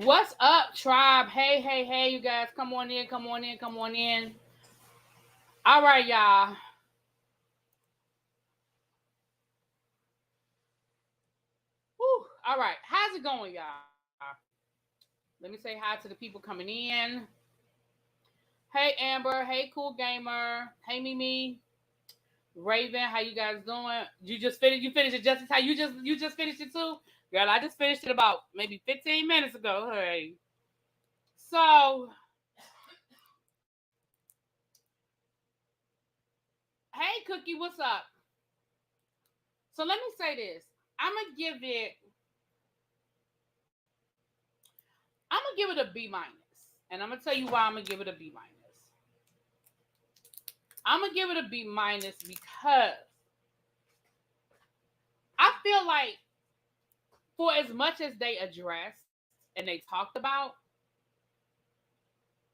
What's up, tribe? Hey, hey, hey, you guys, come on in, come on in, come on in. All right, y'all. Whew. All right, how's it going, y'all? Let me say hi to the people coming in. Hey, Amber. Hey, Cool Gamer. Hey, Mimi. Raven, how you guys doing? You just finished. You finished it just in time. You just finished it too, girl. I just finished it about maybe 15 minutes ago. Hey, so hey, Cookie, what's up? So let me say this. I'm gonna give it. I'm gonna give it a B minus, and I'm gonna tell you why I'm gonna give it a B minus. I'm gonna give it a B minus because I feel like for as much as they addressed and they talked about,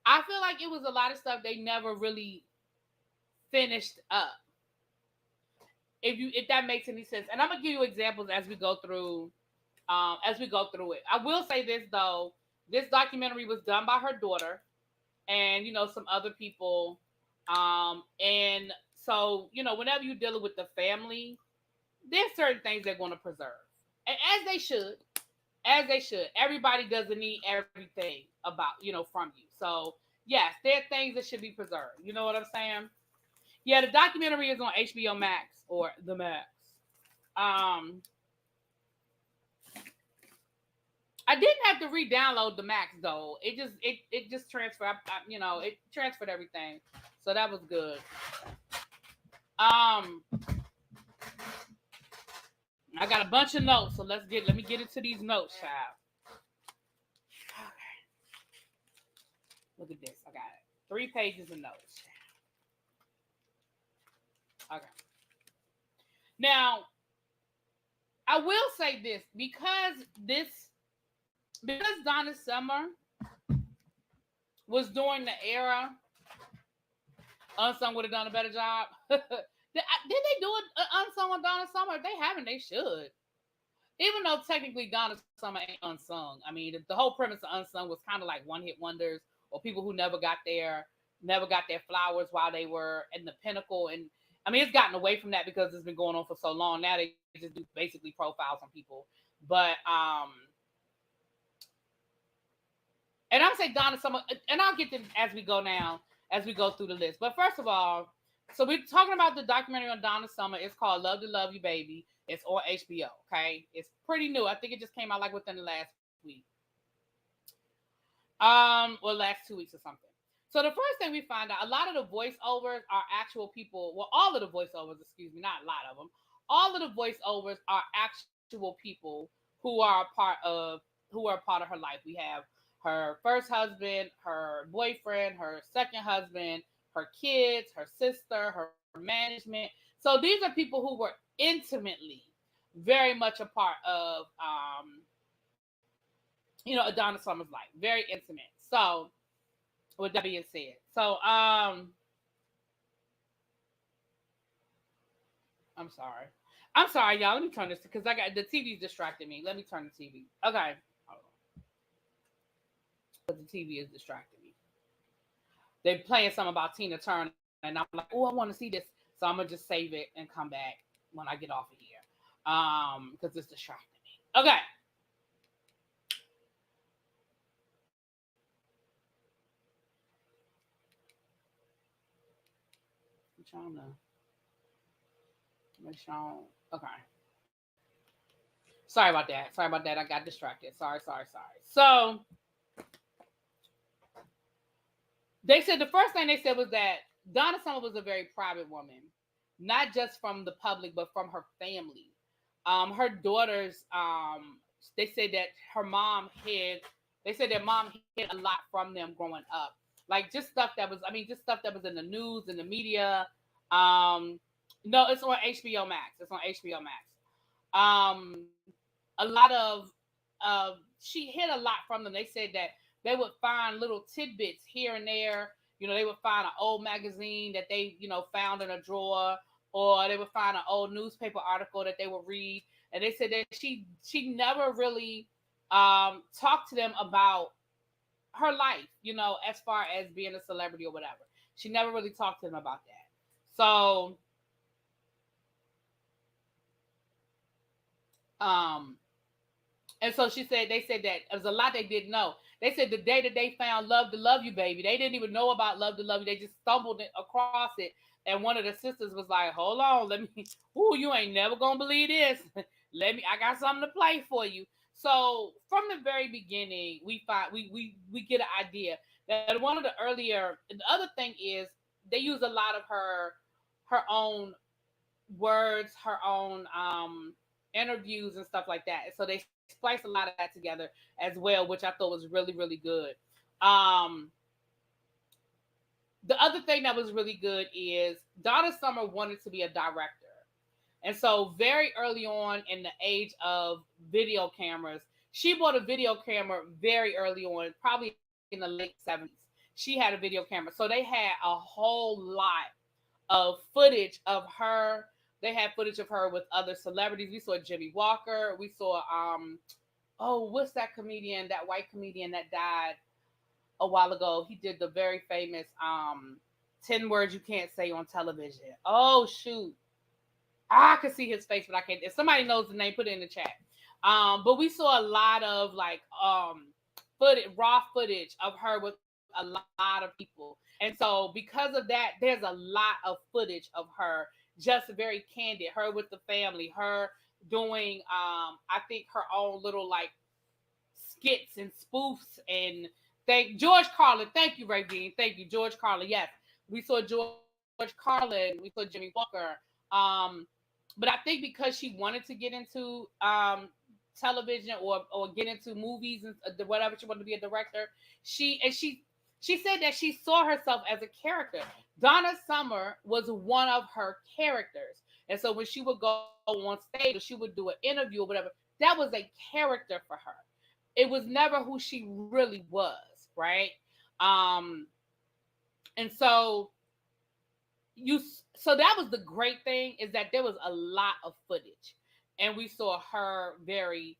I feel like it was a lot of stuff they never really finished up. If that makes any sense, and I'm gonna give you examples as we go through it. I will say this though: this documentary was done by her daughter, and some other people, and so whenever you're dealing with the family, there's certain things they're going to preserve, and as they should. Everybody doesn't need everything about from you. So yes, there are things that should be preserved. You know what I'm saying? Yeah, the documentary is on HBO Max or the Max. Um, I didn't have to re-download the Max though. It just transferred. It transferred everything, so that was good. Um, I got a bunch of notes, so let me get into these notes, child. Okay, look at this. I got 3 pages of notes. Okay. Now, I will say this because Donna Summer was during the era, Unsung would have done a better job. Did they do it Unsung with Donna Summer? If they haven't, they should. Even though technically Donna Summer ain't unsung. I mean, the whole premise of Unsung was kind of like one hit wonders or people who never got their flowers while they were in the pinnacle. And I mean, it's gotten away from that because it's been going on for so long. Now they just do basically profiles on people. But and I'm saying Donna Summer, and I'll get to as we go now, as we go through the list. But first of all, so we're talking about the documentary on Donna Summer. It's called Love to Love You Baby. It's on HBO. Okay, it's pretty new. I think it just came out like within the last week. Or last 2 weeks or something. So the first thing we find out, a lot of the voiceovers are actual people. Well, all of the voiceovers, excuse me, not a lot of them. All of the voiceovers are actual people who are a part of her life. We have her first husband, her boyfriend, her second husband, her kids, her sister, her management. So these are people who were intimately very much a part of Adonis Summer's life. Very intimate. So with that being said. So I'm sorry. I'm sorry, y'all. Let me turn this because I got the TV's distracting me. Let me turn the TV. Okay. Because the TV is distracting me. They're playing something about Tina Turner, and I'm like, oh, I want to see this. So I'm gonna just save it and come back when I get off of here. Because it's distracting me. Okay. I'm trying to make sure. Okay. Sorry about that. Sorry about that. I got distracted. Sorry. So they said the first thing they said was that Donna Summer was a very private woman, not just from the public, but from her family. Her daughters, they said that her mom hid. They said their mom hid a lot from them growing up, like just stuff that was. I mean, just stuff that was in the news, in the media. Um, no, it's on HBO Max. It's on HBO Max. A lot of she hid a lot from them. They said that they would find little tidbits here and there. They would find an old magazine that they, found in a drawer, or they would find an old newspaper article that they would read. And they said that she never really talk to them about her life, as far as being a celebrity or whatever. She never really talked to them about that. So, um, and so she said, they said that there's a lot they didn't know. They said the day that they found Love to Love You Baby, they didn't even know about Love to Love You. They just stumbled across it. And one of the sisters was like, hold on, let me, ooh, you ain't never gonna believe this. I got something to play for you. So from the very beginning, we get an idea that one of the earlier, the other thing is they use a lot of her own words, her own interviews and stuff like that. So they spliced a lot of that together as well, which I thought was really, really good. Um, the other thing that was really good is Donna Summer wanted to be a director. And so very early on in the age of video cameras, she bought a video camera very early on, probably in the late 70s. She had a video camera. So they had a whole lot of footage of her. They had footage of her with other celebrities. We saw Jimmy Walker. We saw what's that comedian, that white comedian that died a while ago? He did the very famous 10 words you can't say on television. Oh shoot. I could see his face, but I can't. If somebody knows the name, put it in the chat. But we saw a lot of like raw footage of her with a lot of people. And so because of that, there's a lot of footage of her just very candid, her with the family, her doing I think her own little like skits and spoofs. And thank George Carlin. Thank you, Ravine. Thank you, George Carlin. Yes. We saw George Carlin, we saw Jimmy Walker. But I think because she wanted to get into television or get into movies and whatever, she wanted to be a director. She said that she saw herself as a character. Donna Summer was one of her characters, and so when she would go on stage or she would do an interview or whatever, that was a character for her. It was never who she really was, right? Um, and you so that was the great thing, is that there was a lot of footage, and we saw her very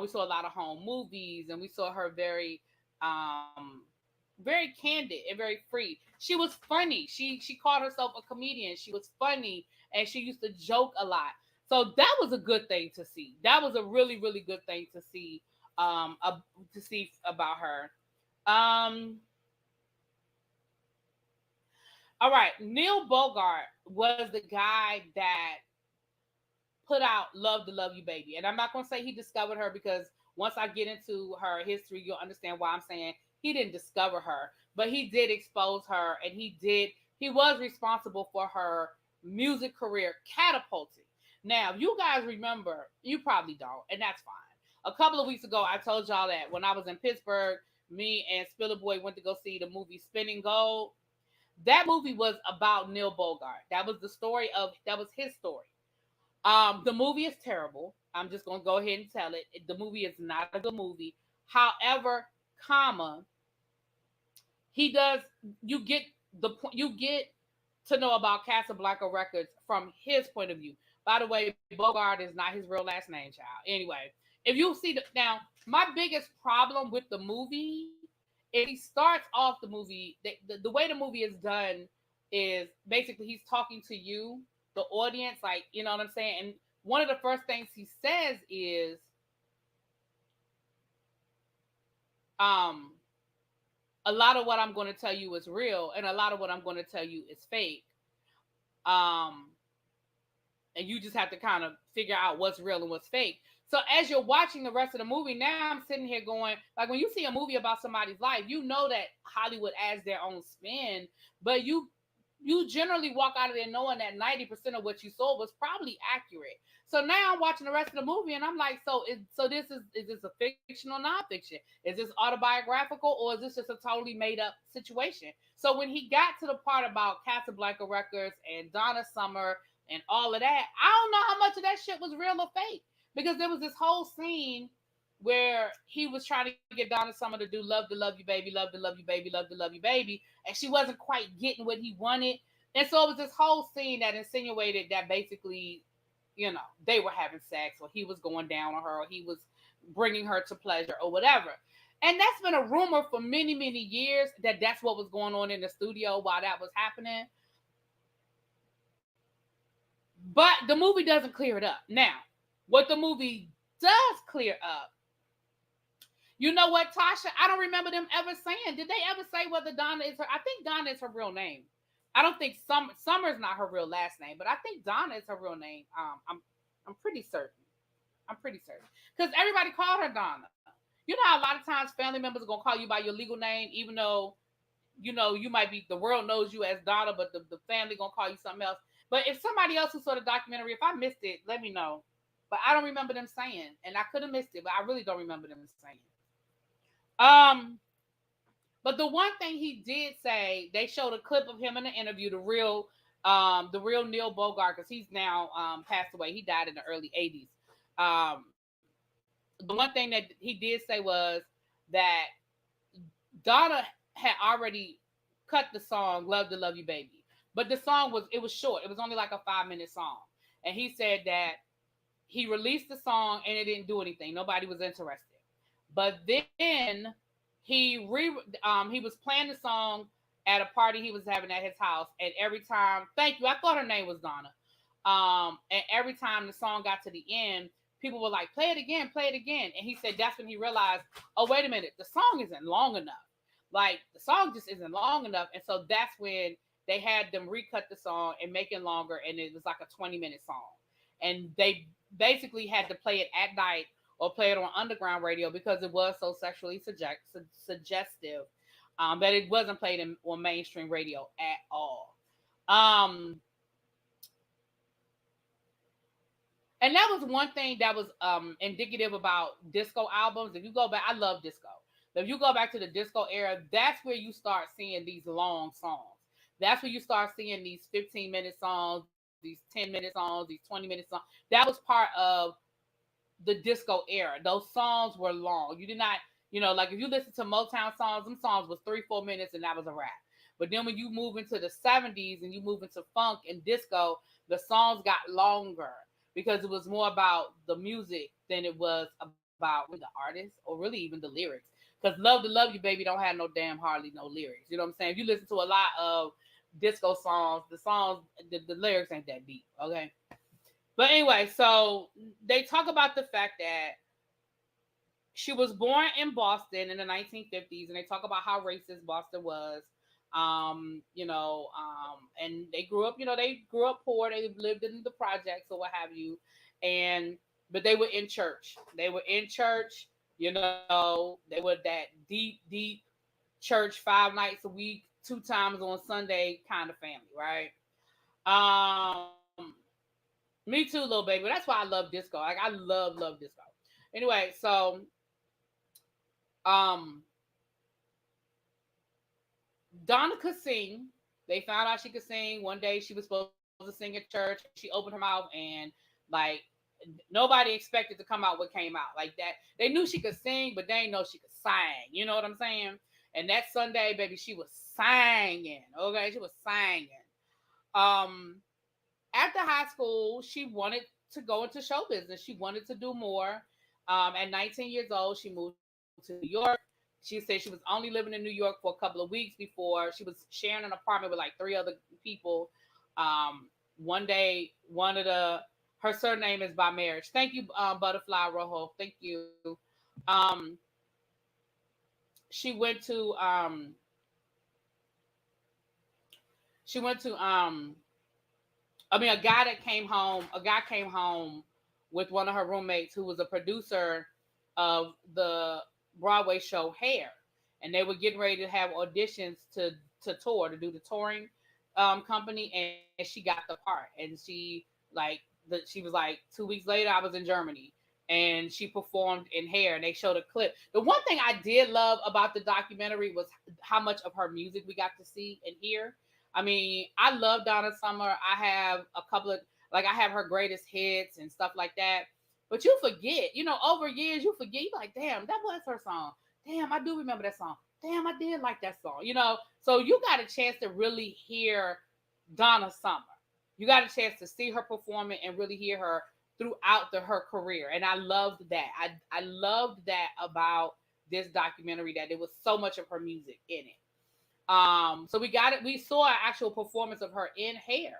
we saw a lot of home movies, and we saw her um very candid and very free. She was funny. She called herself a comedian. She was funny, and she used to joke a lot. So that was a good thing to see. That was a really, really good thing to see about her. um All right, Neil Bogart was the guy that put out "Love to Love You Baby," and I'm not gonna say he discovered her, because once I get into her history, you'll understand why I'm saying he didn't discover her, but he did expose her, and he was responsible for her music career catapulting. Now, if you guys remember, you probably don't, and that's fine. A couple of weeks ago, I told y'all that when I was in Pittsburgh, me and Spiller Boy went to go see the movie Spinning Gold. That movie was about Neil Bogart. That was his story. The movie is terrible. I'm just gonna go ahead and tell it. The movie is not a good movie. However, comma, he does you get to know about Casablanca Records from his point of view. By the way, Bogart is not his real last name, child. Anyway, if you see now, my biggest problem with the movie is he starts off the movie. The way the movie is done is basically he's talking to you, the audience, like, you know what I'm saying. And one of the first things he says is, um, a lot of what I'm going to tell you is real, and a lot of what I'm going to tell you is fake. Um, and you just have to kind of figure out what's real and what's fake. So as you're watching the rest of the movie, now I'm sitting here going, like, when you see a movie about somebody's life, you know that Hollywood adds their own spin, but you generally walk out of there knowing that 90% of what you saw was probably accurate. So now I'm watching the rest of the movie, and I'm like, is this a fiction or nonfiction? Is this autobiographical, or is this just a totally made up situation? So when he got to the part about Casablanca Records and Donna Summer and all of that, I don't know how much of that shit was real or fake, because there was this whole scene where he was trying to get Donna Summer to do "Love to Love You Baby, Love to Love You Baby, Love to Love You Baby," and she wasn't quite getting what he wanted. And so it was this whole scene that insinuated that basically, they were having sex, or he was going down on her, or he was bringing her to pleasure or whatever. And that's been a rumor for many, many years that that's what was going on in the studio while that was happening. But the movie doesn't clear it up. Now, what the movie does clear up, you know what, Tasha? I don't remember them ever saying. Did they ever say whether Donna is her? I think Donna is her real name. I don't think Summer's not her real last name, but I think Donna is her real name. I'm pretty certain. I'm pretty certain because everybody called her Donna. You know how a lot of times family members are gonna call you by your legal name, even though you might be the world knows you as Donna, but the family gonna call you something else. But if somebody else who saw the documentary, if I missed it, let me know. But I don't remember them saying, and I could have missed it, but I really don't remember them saying. Um, but the one thing he did say, they showed a clip of him in the interview, the real Neil Bogart, because he's now passed away. He died in the early '80s. The one thing that he did say was that Donna had already cut the song "Love to Love You Baby," but the song was short. It was only like a 5-minute song, and he said that he released the song and it didn't do anything. Nobody was interested. But then he was playing the song at a party he was having at his house, and every time, thank you, I thought her name was Donna. And every time the song got to the end, people were like, play it again. And he said that's when he realized, oh, wait a minute, the song isn't long enough. Like, the song just isn't long enough. And so that's when they had them recut the song and make it longer, and it was like a 20-minute song. And they basically had to play it at night or play it on underground radio because it was so sexually suggestive that it wasn't played on mainstream radio at all. And that was one thing that was indicative about disco albums. If you go back, I love disco. If you go back to the disco era, that's where you start seeing these long songs. That's where you start seeing these 15-minute songs, these 10-minute songs, these 20-minute songs. That was part of the disco era. Those songs were long. You did not, like if you listen to Motown songs, them songs was 3-4 minutes and that was a wrap. But then when you move into the 70s and you move into funk and disco, the songs got longer because it was more about the music than it was about the artist or really even the lyrics. Because Love to Love You Baby don't have no damn hardly no lyrics. You know what I'm saying? If you listen to a lot of disco songs, the lyrics ain't that deep, okay? But anyway, so they talk about the fact that she was born in Boston in the 1950s, and they talk about how racist Boston was. And they grew up poor. They lived in the projects or what have you. But they were in church. They were that deep church 5 nights a week, 2 times on Sunday kind of family, right? Me too, little baby. That's why I love disco. Like, I love disco. Anyway, so Donna could sing. They found out she could sing. One day she was supposed to sing at church. She opened her mouth and like nobody expected to come out what came out like that. They knew she could sing, but they didn't know she could sing. You know what I'm saying? And that Sunday, baby, she was singing. Okay, she was singing. After high school, she wanted to go into show business. She wanted to do more. At 19 years old, she moved to New York. She said she was only living in New York for a couple of weeks before she was sharing an apartment with like 3 other people. One day, her surname is by marriage. Thank you, Butterfly Rojo. Thank you. She went to a guy came home with one of her roommates who was a producer of the Broadway show Hair, and they were getting ready to have auditions to do the touring company, and she got the part, and she was like 2 weeks later I was in Germany and she performed in Hair, and they showed a clip. The one thing I did love about the documentary was how much of her music we got to see and hear. I mean, I love Donna Summer. I have a couple of, I have her greatest hits and stuff like that. But you forget, over years, you forget. You're like, damn, that was her song. Damn, I do remember that song. Damn, I did like that song. So you got a chance to really hear Donna Summer. You got a chance to see her performing and really hear her throughout her career, and I loved that. I loved that about this documentary, that there was so much of her music in it. So we got it. We saw an actual performance of her in Hair,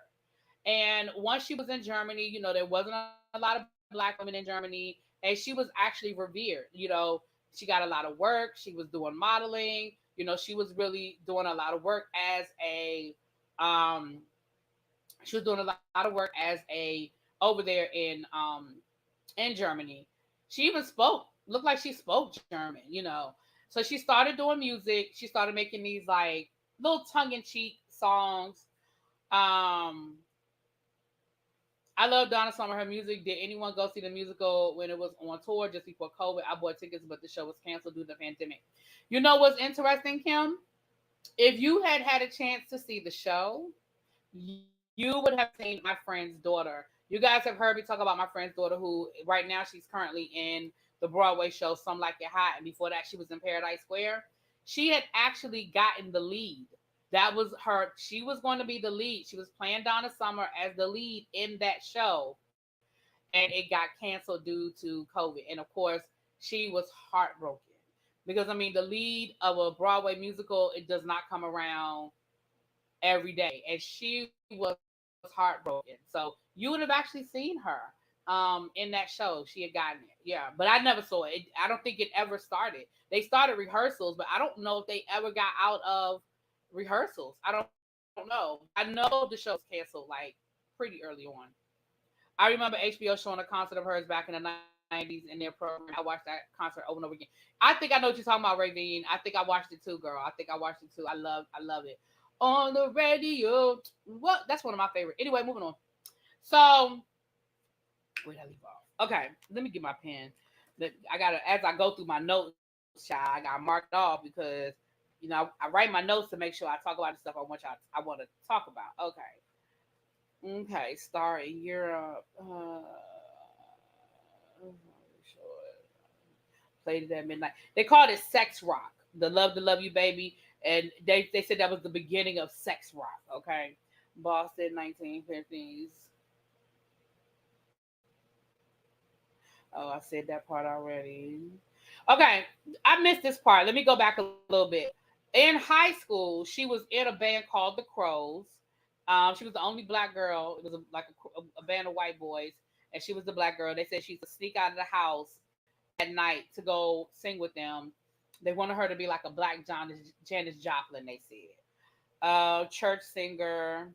and once she was in Germany, there wasn't a lot of black women in Germany, and she was actually revered. She got a lot of work. She was doing modeling. She was really doing a lot of work as a um she was doing a lot of work as a over there in Germany. She even looked like she spoke German. So she started doing music. She started making these like little tongue in cheek songs. Um, I love Donna Summer, her music. Did anyone go see the musical when it was on tour just before COVID? I bought tickets, but the show was canceled due to the pandemic. You know what's interesting, Kim? If you had had a chance to see the show, you would have seen my friend's daughter. You guys have heard me talk about my friend's daughter, who right now she's currently in the Broadway show Some Like It Hot, and before that she was in Paradise Square. She had actually gotten the lead. That was her. She was going to be the lead. She was playing Donna Summer as the lead in that show, and it got canceled due to COVID. And of course, she was heartbroken because the lead of a Broadway musical, it does not come around every day, and she was heartbroken. So you would have actually seen her in that show. She had gotten it, yeah, but I never saw it. I don't think it ever started. They started rehearsals, but I don't know if they ever got out of rehearsals. I don't know, but I know the show was canceled like pretty early on. I remember HBO showing a concert of hers back in the 90s in their program. I watched that concert over and over again. I think I know what you're talking about, Ravine. I think I watched it too, girl. I think I watched it too. I love it. On the radio. What? That's one of my favorite. Anyway, moving on. So, where did I leave off? Okay, let me get my pen. I gotta, as I go through my notes, child, I got marked off because I write my notes to make sure I talk about the stuff I want to talk about. Okay, Star in Europe. Played it at midnight. They called it sex rock. The love you, baby, and they said that was the beginning of sex rock. Okay, Boston, 1950s. Oh, I said that part already. Okay, I missed this part. Let me go back a little bit. In high school, she was in a band called the Crows. She was the only black girl. It was a band of white boys, and she was the black girl. They said she used to sneak out of the house at night to go sing with them. They wanted her to be like a black Janis Joplin. They said, church singer.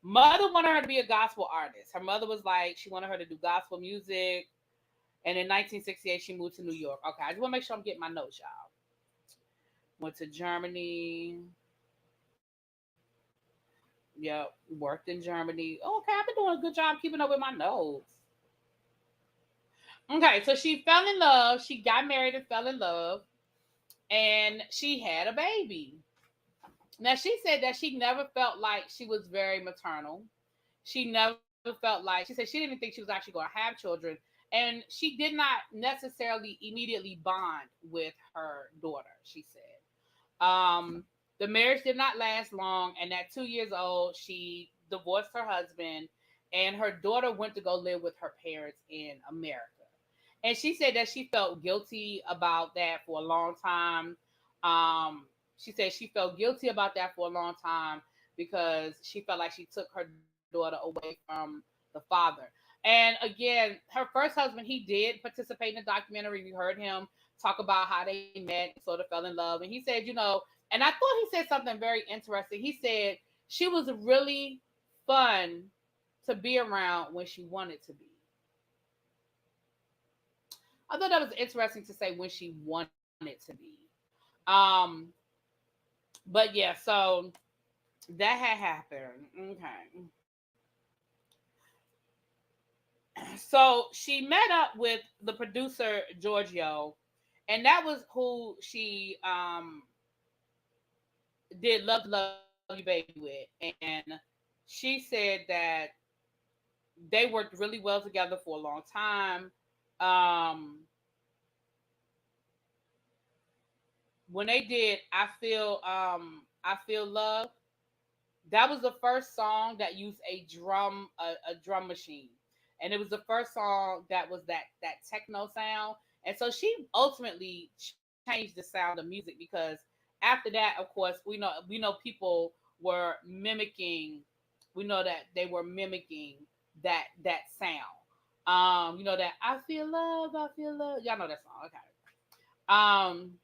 Mother wanted her to be a gospel artist. Her mother was like, she wanted her to do gospel music. And in 1968, she moved to New York. Okay, I just want to make sure I'm getting my notes, y'all. Went to Germany. Yep, worked in Germany. Okay, I've been doing a good job keeping up with my notes. Okay, so she fell in love. She got married and fell in love, and she had a baby. Now, she said that she never felt like she was very maternal. She never felt like, she said she didn't even think she was actually going to have children. And she did not necessarily immediately bond with her daughter, she said. The marriage did not last long. And at 2 years old, she divorced her husband, and her daughter went to go live with her parents in America. And she said that she felt guilty about that for a long time. She said she felt guilty about that for a long time because she felt like she took her daughter away from the father. And again, her first husband, he did participate in the documentary. We heard him talk about how they met and sort of fell in love. And he said, and I thought he said something very interesting. He said she was really fun to be around when she wanted to be. I thought that was interesting to say when she wanted to be. Um, but yeah, so that had happened. Okay. So she met up with the producer Giorgio, and that was who she did Love You Baby with. And she said that they worked really well together for a long time. Um, when they did I Feel Love, that was the first song that used a drum machine. and it was the first song that was that techno sound. And so she ultimately changed the sound of music, because after that, of course, we know people were mimicking. We know that they were mimicking that sound. You know that I feel love, I feel love. Y'all know that song, okay? Um,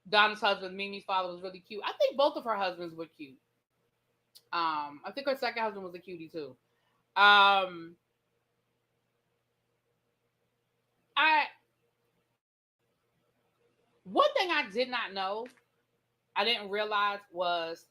Donna's husband, Mimi's father, was really cute. I think both of her husbands were cute. I think her second husband was a cutie too. Um, I One thing I did not know, I didn't realize, was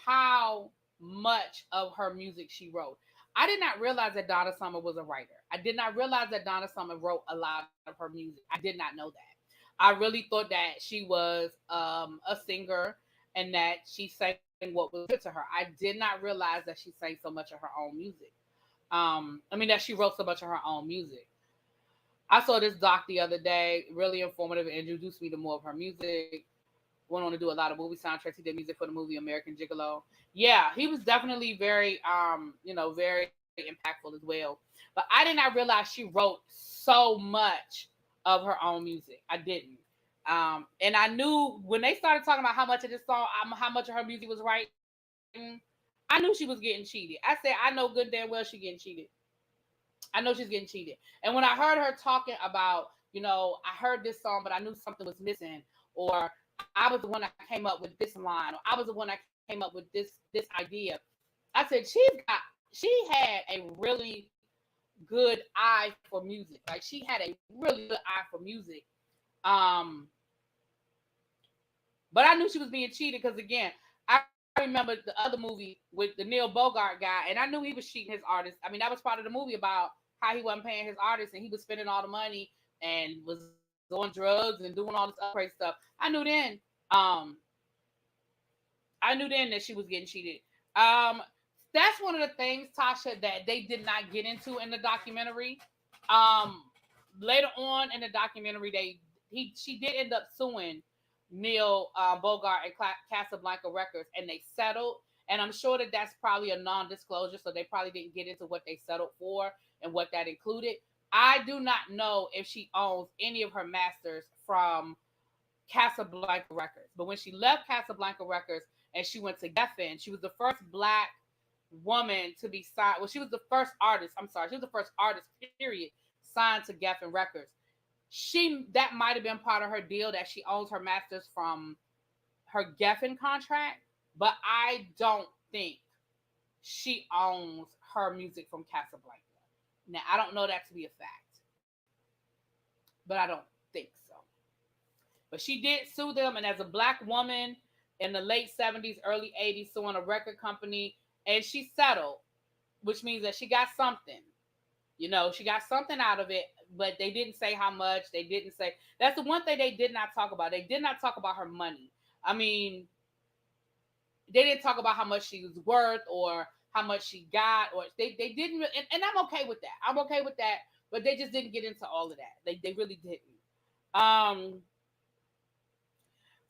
how much of her music she wrote. I did not realize that Donna Summer was a writer. I did not realize that Donna Summer wrote a lot of her music. I did not know that. I really thought that she was a singer and that she sang what was given to her. I did not realize that she sang so much of her own music. I mean, that she wrote so much of her own music. I saw this doc the other day, really informative, and introduced me to more of her music. Went on to do a lot of movie soundtracks. He did music for the movie American Gigolo. Yeah, he was definitely very, very impactful as well. But I did not realize she wrote so much of her own music. I didn't. And I knew when they started talking about how much of this song, how much of her music was writing, I knew she was getting cheated. I said, I know good damn well she getting cheated. I know she's getting cheated. And when I heard her talking about, I heard this song, but I knew something was missing, or I was the one that came up with this line, or I was the one that came up with this idea. I said she had a really good eye for music. Like, she had a really good eye for music. Um, but I knew she was being cheated because, again, I remember the other movie with the Neil Bogart guy, and I knew he was cheating his artist. I mean, that was part of the movie about how he wasn't paying his artists, and he was spending all the money and was on drugs and doing all this other crazy stuff. Um, I knew then that she was getting cheated. Um, that's one of the things, Tasha, that they did not get into in the documentary. Um, Later on in the documentary, she did end up suing Neil Bogart and Casablanca Records, and they settled. And I'm sure that that's probably a non-disclosure, so they probably didn't get into what they settled for and what that included. I do not know if she owns any of her masters from Casablanca Records. But when she left Casablanca Records and she went to Geffen, she was the first black woman to be signed. Well, she was the first artist. I'm sorry, she was the first artist, period, signed to Geffen Records. That might have been part of her deal, that she owns her masters from her Geffen contract, but I don't think she owns her music from Casablanca. Now, I don't know that to be a fact, but I don't think so. But she did sue them, and as a black woman in the late 70s, early 80s, suing a record company, and she settled, which means that she got something. She got something out of it, but they didn't say how much. They didn't say. That's the one thing they did not talk about. They did not talk about her money. I mean, they didn't talk about how much she was worth or how much she got, or they didn't. And I'm okay with that. I'm okay with that. But they just didn't get into all of that. They really didn't. Um,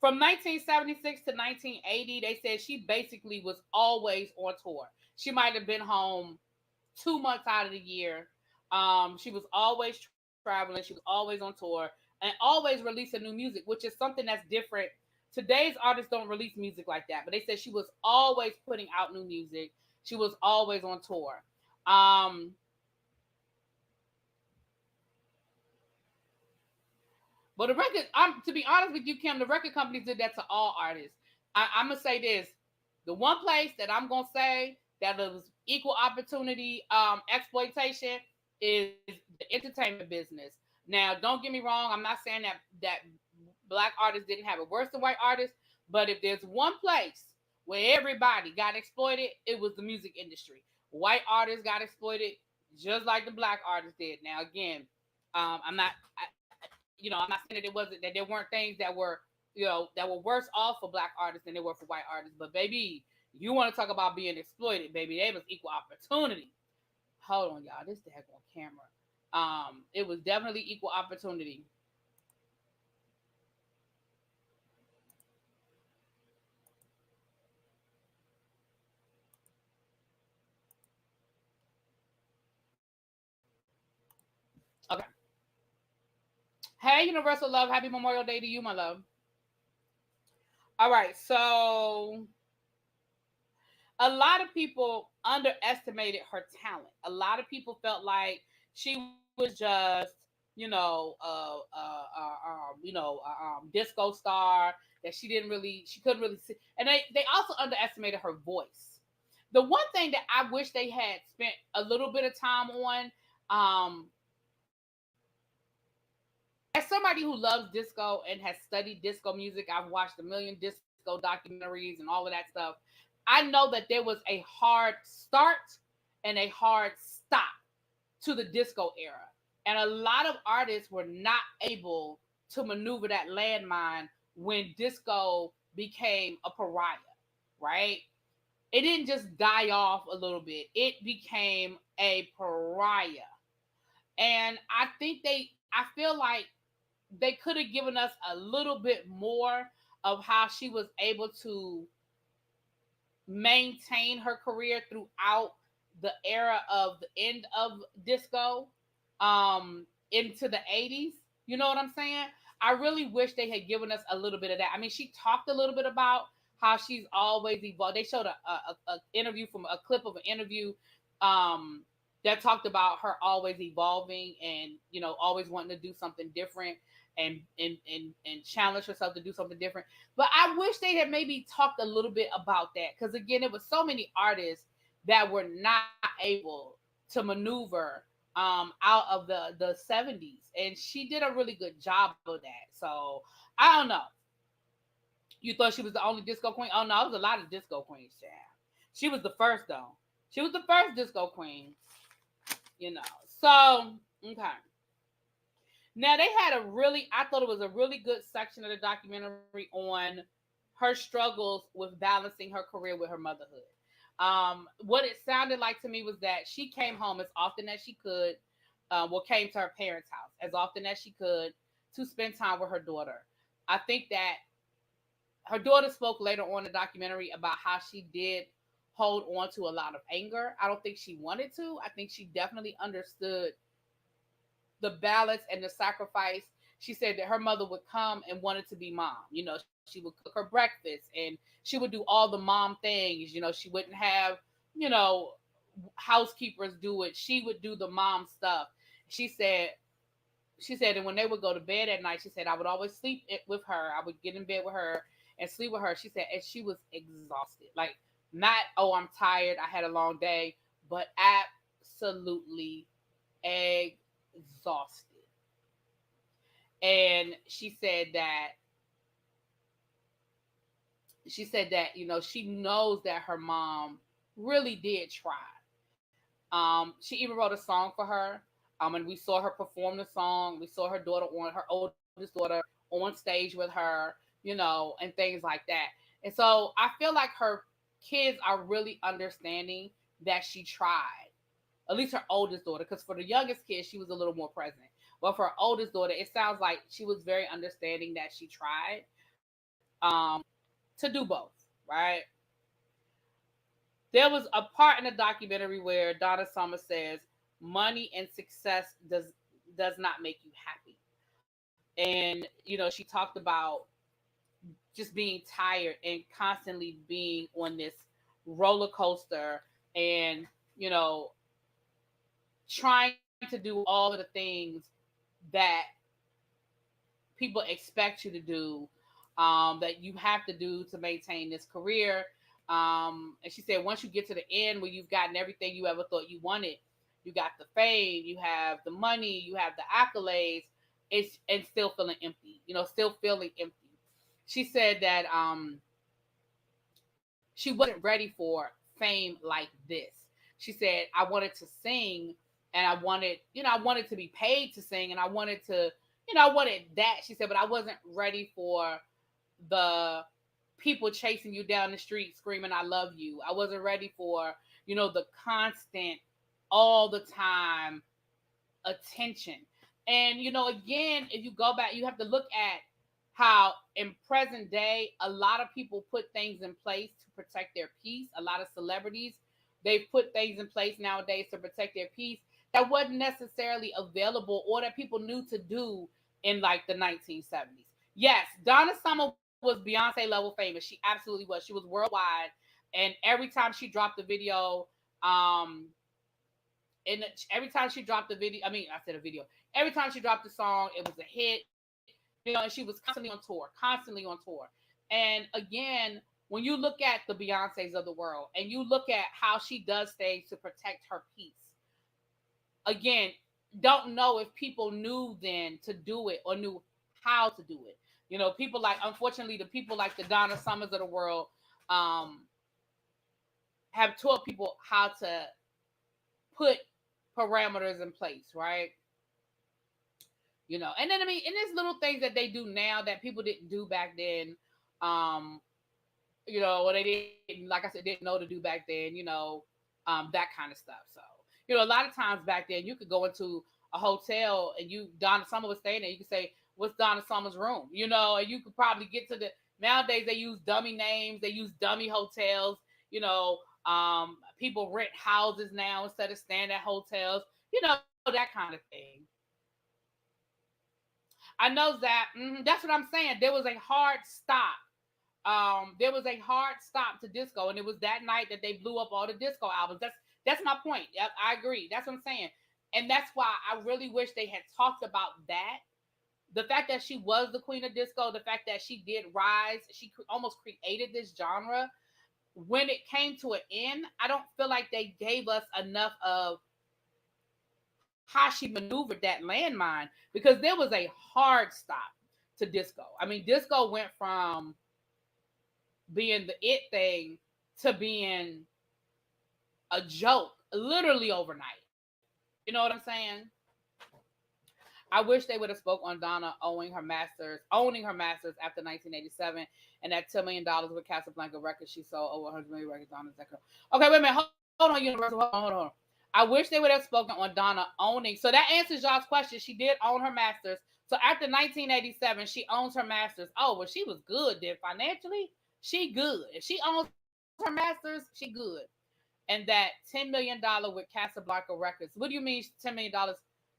From 1976 to 1980, they said she basically was always on tour. She might have been home 2 months out of the year. She was always traveling. She was always on tour and always releasing new music, which is something that's different. Today's artists don't release music like that, but they said she was always putting out new music. She was always on tour. Um, but the record, to be honest with you, Kim, the record companies did that to all artists. I'm gonna say this: the one place that I'm gonna say that was equal opportunity exploitation is the entertainment business. Now, don't get me wrong. I'm not saying that black artists didn't have it worse than white artists, but if there's one place where everybody got exploited, it was the music industry. White artists got exploited just like the black artists did. Now, again, I'm not, I'm not saying that that there weren't things that were worse off for black artists than they were for white artists. But baby, you want to talk about being exploited, baby? They was equal opportunity. Hold on, y'all. This daggone camera. It was definitely equal opportunity. Hey, Universal Love. Happy Memorial Day to you, my love. All right. So a lot of people underestimated her talent. A lot of people felt like she was just, disco star, that she couldn't really see. And they also underestimated her voice. The one thing that I wish they had spent a little bit of time on, um, as somebody who loves disco and has studied disco music, I've watched a million disco documentaries and all of that stuff. I know that there was a hard start and a hard stop to the disco era. And a lot of artists were not able to maneuver that landmine when disco became a pariah, right? It didn't just die off a little bit, it became a pariah. And I feel like they could have given us a little bit more of how she was able to maintain her career throughout the era of the end of disco, into the 80s. You know what I'm saying? I really wish they had given us a little bit of that. I mean, she talked a little bit about how she's always evolved. They showed a interview from a clip of an interview, um, that talked about her always evolving and, always wanting to do something different, and challenge herself to do something different. But I wish they had maybe talked a little bit about that, because again, it was so many artists that were not able to maneuver, out of the 70s, and she did a really good job of that. So I don't know. You thought she was the only disco queen? Oh no, there was a lot of disco queens, Chad. She was the first though. She was the first disco queen. You know. So okay. Now they had I thought it was a really good section of the documentary on her struggles with balancing her career with her motherhood. What it sounded like to me was that she came home as often as she could, came to her parents' house as often as she could to spend time with her daughter. I think that her daughter spoke later on in the documentary about how she did hold on to a lot of anger. I don't think she wanted to. I think she definitely understood the balance and the sacrifice. She said that her mother would come and wanted to be mom. She would cook her breakfast and she would do all the mom things. She wouldn't have, you know, housekeepers do it. She would do the mom stuff. She said, and when they would go to bed at night, she said, I would always sleep with her. I would get in bed with her and sleep with her. She said, and she was exhausted. Like, not, oh, I'm tired, I had a long day, but absolutely exhausted. And she said that she knows that her mom really did try. She even wrote a song for her. And we saw her perform the song. We saw her oldest daughter on stage with her, and things like that. And so I feel like her kids are really understanding that she tried. At least her oldest daughter, because for the youngest kid, she was a little more present. But for her oldest daughter, it sounds like she was very understanding that she tried, to do both, right? There was a part in the documentary where Donna Summer says, "Money and success does not make you happy," and she talked about just being tired and constantly being on this roller coaster, and you know trying to do all of the things that people expect you to do, that you have to do to maintain this career. And she said, once you get to the end where you've gotten everything you ever thought you wanted, you got the fame, you have the money, you have the accolades, it's and still feeling empty. Still feeling empty. She said that she wasn't ready for fame like this. She said, I wanted to sing, and I wanted to be paid to sing, and I wanted to, I wanted that. She said, but I wasn't ready for the people chasing you down the street screaming, I love you. I wasn't ready for, the constant, all the time attention. And, again, if you go back, you have to look at how in present day, a lot of people put things in place to protect their peace. A lot of celebrities, they've put things in place nowadays to protect their peace that wasn't necessarily available or that people knew to do in like the 1970s. Yes, Donna Summer was Beyonce level famous. She absolutely was. She was worldwide, and every time she dropped a video, um, and every time she dropped a video, I mean, I said a video. Every time she dropped a song, it was a hit. You know, and she was constantly on tour. And again, when you look at the Beyoncés of the world, and you look at how she does things to protect her peace, again, don't know if people knew then to do it or knew how to do it. You know, people like, unfortunately, the people like the Donna Summers of the world um, have taught people how to put parameters in place, right? You know, and then I mean, and there's little things that they do now that people didn't do back then. Um, you know, or they didn't, like I said, didn't know to do back then. You know, that kind of stuff. So, you know, a lot of times back then, you could go into a hotel and Donna Summer was staying there. You could say, "What's Donna Summer's room?" You know, and you could probably get to the. Nowadays, they use dummy names. They use dummy hotels. You know, people rent houses now instead of staying at hotels. You know, that kind of thing. I know that. That's what I'm saying. There was a hard stop. There was a hard stop to disco, and it was that night that they blew up all the disco albums. That's my point. I agree. That's what I'm saying, and that's why I really wish they had talked about that. The fact that she was the queen of disco, the fact that she did rise, she almost created this genre. When it came to an end, I don't feel like they gave us enough of how she maneuvered that landmine, because there was a hard stop to disco. I mean, disco went from being the it thing to being a joke literally overnight. You know what I'm saying? I wish they would have spoke on Donna owning her masters after 1987, and that $10 million with Casablanca Records. She sold over 100 million records. Donna's that girl. Okay, wait a minute. Hold on, Universal. Hold on. I wish they would have spoken on Donna owning. So that answers y'all's question. She did own her masters. So after 1987, she owns her masters. Oh, well, she was good then financially. She good. If she owns her masters, she good. And that $10 million with Casablanca Records. What do you mean $10 million?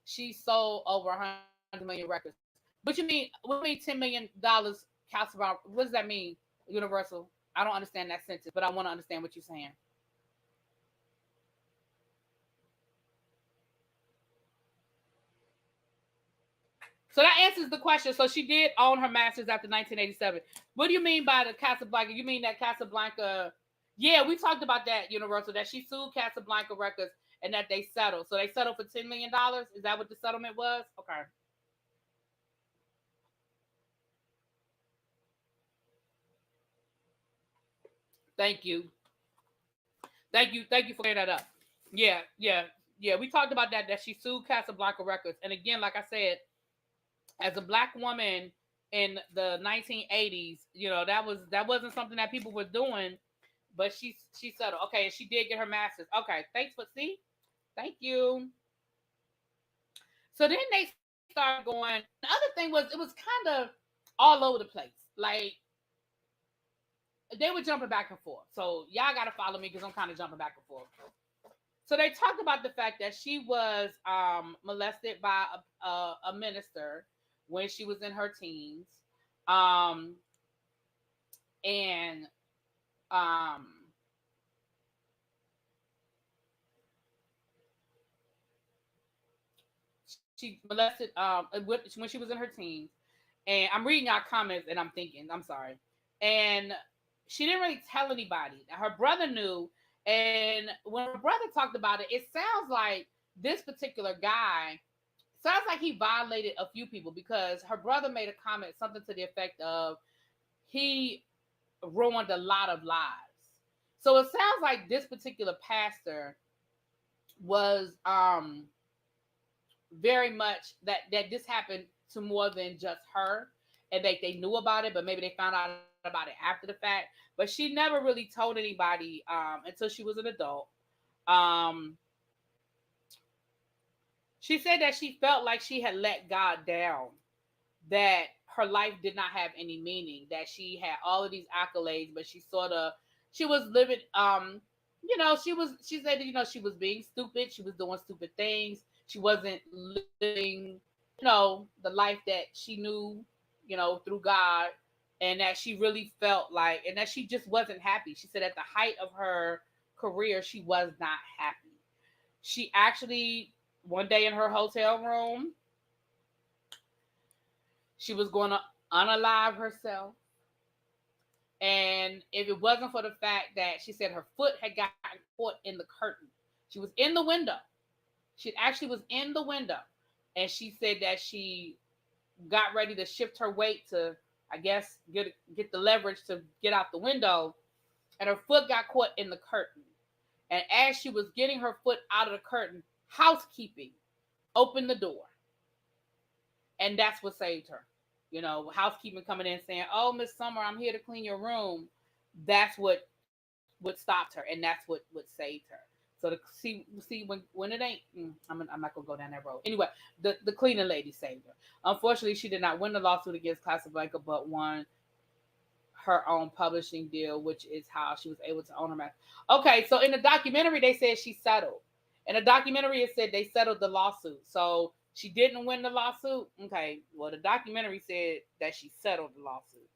She sold over 100 million records. What you mean? What do you mean $10 million Casablanca? What does that mean? Universal. I don't understand that sentence, but I want to understand what you're saying. So that answers the question. So she did own her masters after 1987. What do you mean by the Casablanca? You mean that Casablanca? Yeah, we talked about that, Universal, that she sued Casablanca Records and that they settled. So they settled for $10 million. Is that what the settlement was? Okay. Thank you. Thank you. Thank you for clearing that up. Yeah, yeah, yeah. We talked about that she sued Casablanca Records. And again, like I said, as a black woman in the 1980s, you know, that wasn't something that people were doing, but she settled. Okay, and she did get her masters. Okay, thanks for see. Thank you. So then they started going. The other thing was it was kind of all over the place. Like they were jumping back and forth. So y'all got to follow me because I'm kind of jumping back and forth. So they talked about the fact that she was molested by a minister when she was in her teens, um, and um, she molested when she was in her teens. And I'm reading y'all comments and I'm thinking, I'm sorry. And she didn't really tell anybody. Her brother knew, and when her brother talked about it, it sounds like this particular guy sounds like he violated a few people because her brother made a comment, something to the effect of he ruined a lot of lives. So it sounds like this particular pastor was very much that this happened to more than just her, and they knew about it, but maybe they found out about it after the fact. But she never really told anybody until she was an adult. Um, she said that she felt like she had let God down, that her life did not have any meaning, that she had all of these accolades, but she was living she said that, she was being stupid, she was doing stupid things, she wasn't living the life that she knew, through God, and that she really felt like, and that she just wasn't happy. She said at the height of her career, she was not happy. She actually, one day in her hotel room, she was going to unalive herself. And if it wasn't for the fact that she said her foot had gotten caught in the curtain, she was in the window. She actually was in the window. And she said that she got ready to shift her weight to, I guess, get the leverage to get out the window. And her foot got caught in the curtain. And as she was getting her foot out of the curtain, housekeeping opened the door. And that's what saved her. Housekeeping coming in saying, "Oh, Miss Summer, I'm here to clean your room." That's what stopped her, and that's what saved her. So to see when it ain't, I'm not gonna go down that road. Anyway, the cleaning lady saved her. Unfortunately, she did not win the lawsuit against Casablanca, but won her own publishing deal, which is how she was able to own her mouth. Okay, so in the documentary, they said she settled. In the documentary, it said they settled the lawsuit. So she didn't win the lawsuit. Okay, well, the documentary said that she settled the lawsuit.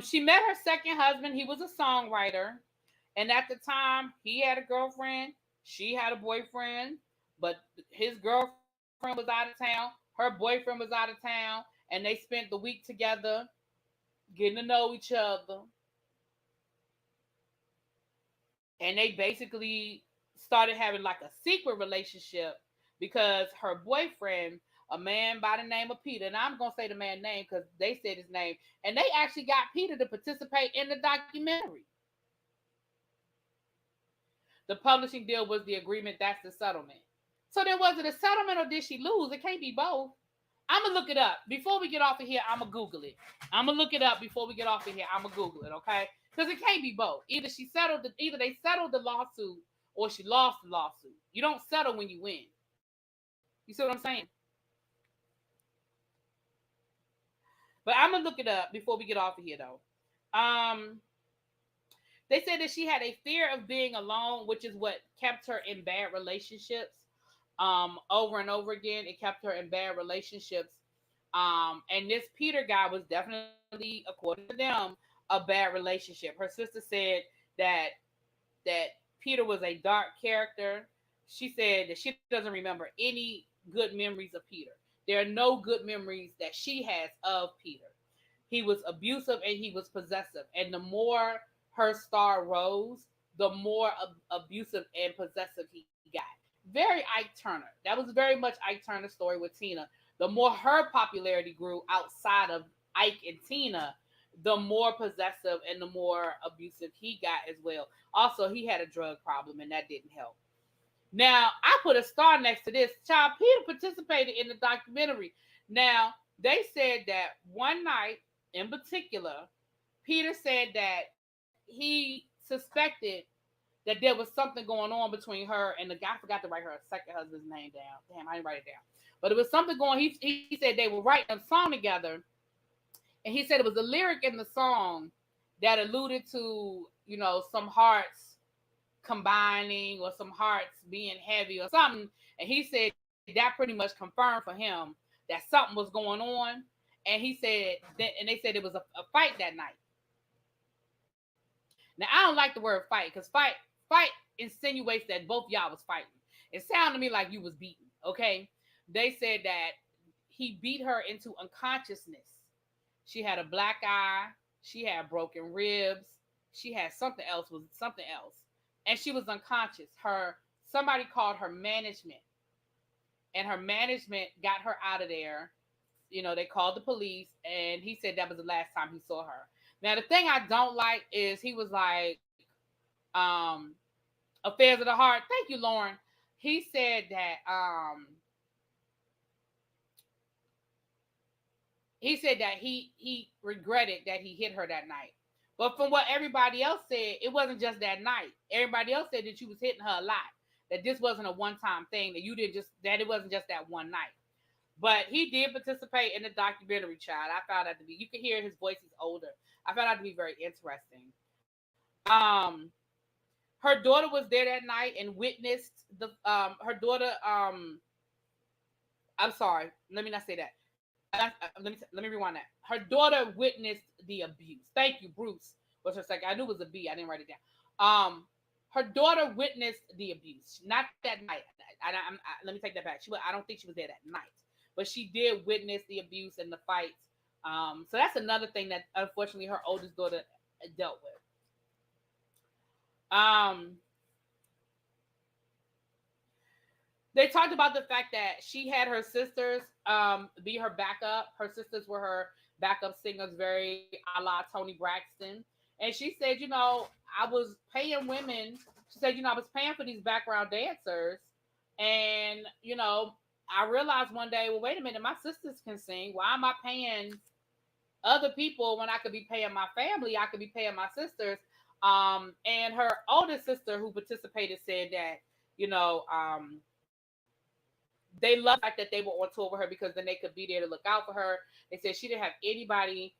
She met her second husband. He was a songwriter. And at the time, he had a girlfriend. She had a boyfriend. But his girlfriend was out of town. Her boyfriend was out of town. And they spent the week together, getting to know each other. And they basically started having like a secret relationship because her boyfriend, a man by the name of Peter, and I'm going to say the man's name because they said his name, and they actually got Peter to participate in the documentary. The publishing deal was the agreement. That's the settlement. So then was it a settlement or did she lose? It can't be both. I'm going to look it up. Before we get off of here, I'm going to Google it. I'm going to look it up before we get off of here. I'm going to Google it, okay? Because it can't be both. Either they settled the lawsuit or she lost the lawsuit. You don't settle when you win. You see what I'm saying? But I'm going to look it up before we get off of here, though. They said that she had a fear of being alone, which is what kept her in bad relationships. Over and over again, it kept her in bad relationships. And this Peter guy was definitely, according to them, a bad relationship. Her sister said that Peter was a dark character. She said that she doesn't remember any good memories of Peter. There are no good memories that she has of Peter. He was abusive and he was possessive. And the more her star rose, the more abusive and possessive he got. Very Ike Turner. That was very much Ike Turner's story with Tina. The more her popularity grew outside of Ike and Tina, the more possessive and the more abusive he got as well. Also, he had a drug problem and that didn't help. Now, I put a star next to this. Child, Peter participated in the documentary. Now, they said that one night in particular, Peter said that he suspected that there was something going on between her and the guy. I forgot to write her second husband's name down. Damn, I didn't write it down. But it was something going. He said they were writing a song together, and he said it was a lyric in the song that alluded to, some hearts combining or some hearts being heavy or something. And he said that pretty much confirmed for him that something was going on. And he said that, and they said it was a fight that night. Now I don't like the word fight because fight insinuates that both y'all was fighting. It sounded to me like you was beaten. Okay, they said that he beat her into unconsciousness. She had a black eye. She had broken ribs. She had something else. And she was unconscious. Somebody called her management, and her management got her out of there. They called the police, and he said that was the last time he saw her. Now, the thing I don't like is he was like, affairs of the heart. Thank you, Lauren. He said that he regretted that he hit her that night. But from what everybody else said, it wasn't just that night. Everybody else said that you was hitting her a lot. That this wasn't a one-time thing. That it wasn't just that one night. But he did participate in the documentary, child. I found out to be, you can hear his voice, he's older. I found out to be very interesting. Her daughter was there that night and witnessed her daughter I'm sorry. Let me not say that. Let me rewind that. Her daughter witnessed the abuse. Thank you, Bruce. Was her second? I knew it was a B. I didn't write it down. Her daughter witnessed the abuse. Not that night. Let me take that back. I don't think she was there that night, but she did witness the abuse and the fights. So that's another thing that unfortunately her oldest daughter dealt with. Um, they talked about the fact that she had her sisters be her backup. Her sisters were her backup singers, very a la Tony Braxton. And she said, I was paying women. She said, I was paying for these background dancers. And, I realized one day, well, wait a minute, my sisters can sing. Why am I paying other people when I could be paying my family? I could be paying my sisters. And her oldest sister who participated said that, you know, um, they loved the fact that they were on tour with her because then they could be there to look out for her. They said she didn't have anybody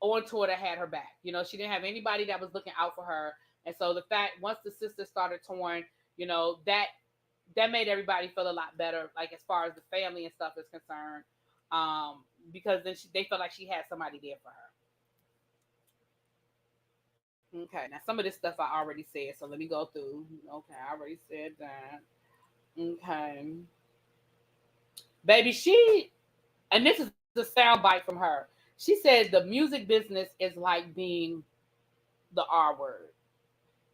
on tour that had her back. She didn't have anybody that was looking out for her. And so the fact once the sisters started touring, that made everybody feel a lot better, like as far as the family and stuff is concerned, because then they felt like she had somebody there for her. Okay, now some of this stuff I already said, so let me go through. Okay, I already said that. Okay, baby, and this is a sound bite from her. She said the music business is like being the R word.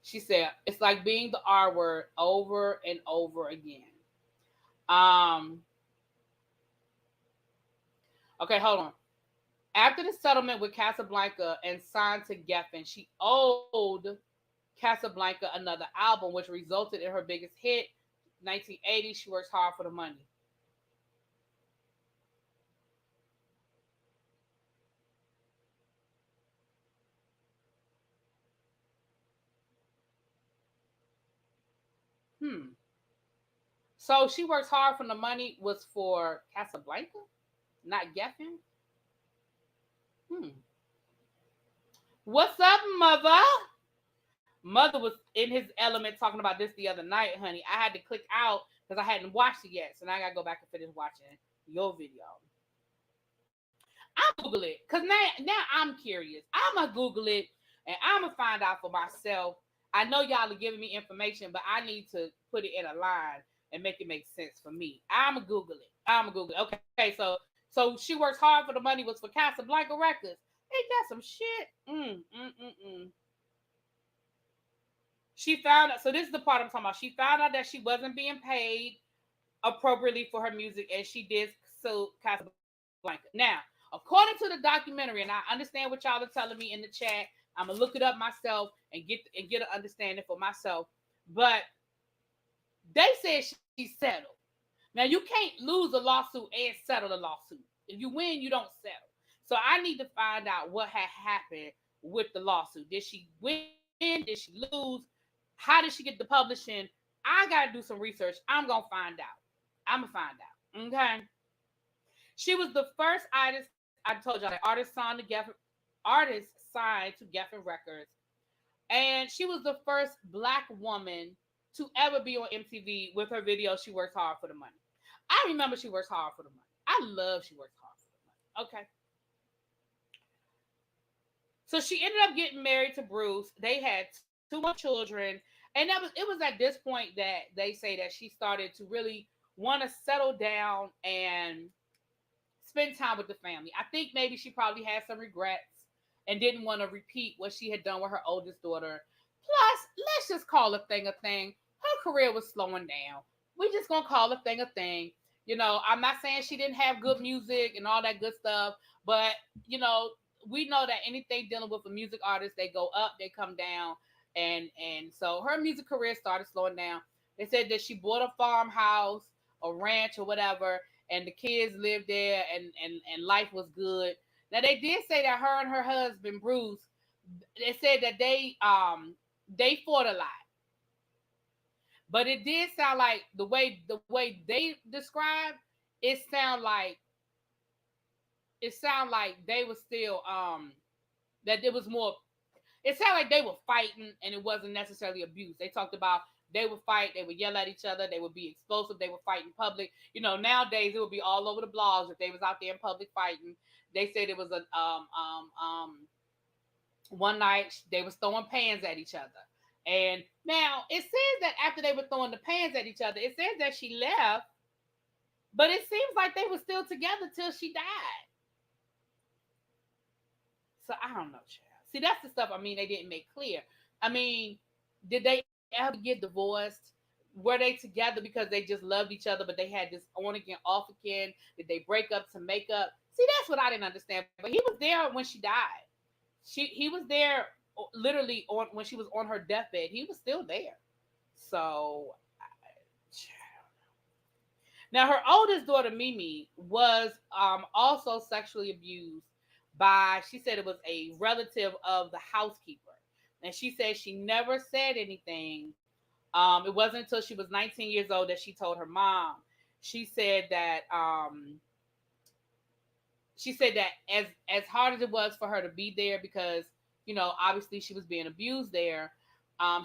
She said it's like being the R word over and over again. Um, okay, hold on. After the settlement with Casablanca and signed to Geffen, she owed Casablanca another album, which resulted in her biggest hit, 1980. She works hard for the money. Hmm. So she works hard for the money was for Casablanca, not Geffen. Hmm. What's up, mother? Mother was in his element talking about this the other night, honey. I had to click out because I hadn't watched it yet, so now I gotta go back and finish watching your video. I'll Google it because now I'm curious. I'm gonna Google it and I'm gonna find out for myself. I know y'all are giving me information, but I need to put it in a line and make it make sense for me. I'm gonna Google it. I'm gonna Google it. Okay, so she works hard for the money was for Casablanca Records. Ain't that some shit? She found out. So this is the part I'm talking about. She found out that she wasn't being paid appropriately for her music, and she did sue Casablanca. Now, according to the documentary, and I understand what y'all are telling me in the chat, I'm gonna look it up myself and get an understanding for myself. But they said she settled. Now you can't lose a lawsuit and settle a lawsuit. If you win, you don't settle. So I need to find out what had happened with the lawsuit. Did she win? Did she lose? How did she get the publishing? I gotta do some research. I'm gonna find out. I'm gonna find out. Okay. She was the first artist. I told y'all that artist signed to Geffen Records, and she was the first Black woman to ever be on MTV with her video. She works hard for the money. I remember she works hard for the money. I love she works hard for the money. Okay. So she ended up getting married to Bruce. They had two more children, and it was at this point that they say that she started to really want to settle down and spend time with the family. I think maybe she probably had some regrets and didn't want to repeat what she had done with her oldest daughter. Plus, let's just call a thing a thing. Her career was slowing down. We just gonna call a thing a thing. I'm not saying she didn't have good music and all that good stuff, but you know, we know that anything dealing with a music artist, they go up, they come down, and so her music career started slowing down. They said that she bought a farmhouse, a ranch, or whatever, and the kids lived there, and life was good. Now they did say that her and her husband Bruce, they said that they fought a lot, but it did sound like the way they described it sound like they were still that there was more. It sounded like they were fighting and it wasn't necessarily abuse. They talked about They would fight. They would yell at each other. They would be explosive. They would fight in public. Nowadays it would be all over the blogs if they was out there in public fighting. They said it was a one night they was throwing pans at each other. And now it says that after they were throwing the pans at each other, it says that she left, but it seems like they were still together till she died. So I don't know, child. See, that's the stuff. I mean, they didn't make clear. I mean, did they ever get divorced? Were they together because they just loved each other, but they had this on again, off again? Did they break up to make up? See, that's what I didn't understand. But he was there when she died. He was there literally on when she was on her deathbed. He was still there. So now her oldest daughter Mimi was also sexually abused by, she said it was a relative of the housekeeper, and she said she never said anything. It wasn't until she was 19 years old that she told her mom. She said that as hard as it was for her to be there, because obviously she was being abused there.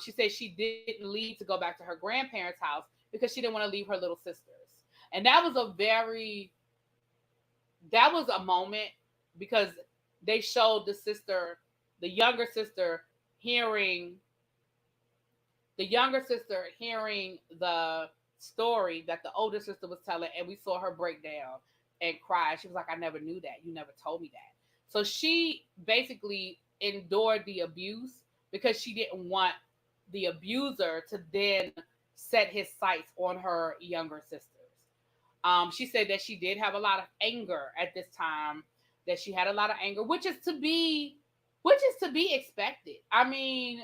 She said she didn't leave to go back to her grandparents' house because she didn't want to leave her little sisters. And that was a moment, because they showed the younger sister hearing the story that the older sister was telling, and we saw her break down and cry. She was like, I never knew that. You never told me that. So she basically endured the abuse because she didn't want the abuser to then set his sights on her younger sisters. She said that she did have a lot of anger at this time, that she had a lot of anger, which is to be expected. I mean,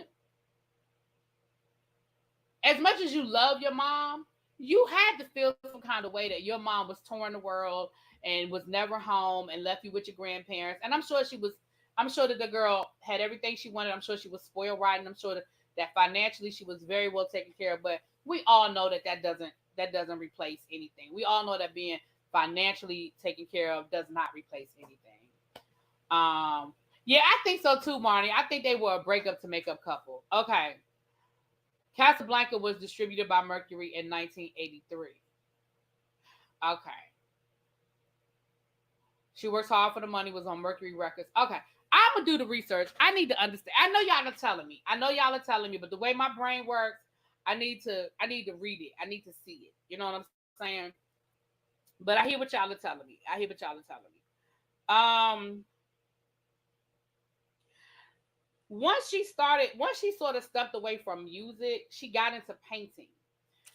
as much as you love your mom, you had to feel some kind of way that your mom was touring the world and was never home and left you with your grandparents. And I'm sure that the girl had everything she wanted. I'm sure she was spoiled rotten. I'm sure that financially she was very well taken care of. But we all know that doesn't replace anything. We all know that being financially taken care of does not replace anything. Yeah, I think so too, Marnie. I think they were a breakup to make up couple. Okay. Casablanca was distributed by Mercury in 1983. Okay. She Works Hard for the Money was on Mercury Records. Okay. I'm going to do the research. I need to understand. I know y'all are telling me. But the way my brain works, I need to read it. I need to see it. You know what I'm saying? But I hear what y'all are telling me. Once she sort of stepped away from music, she got into painting.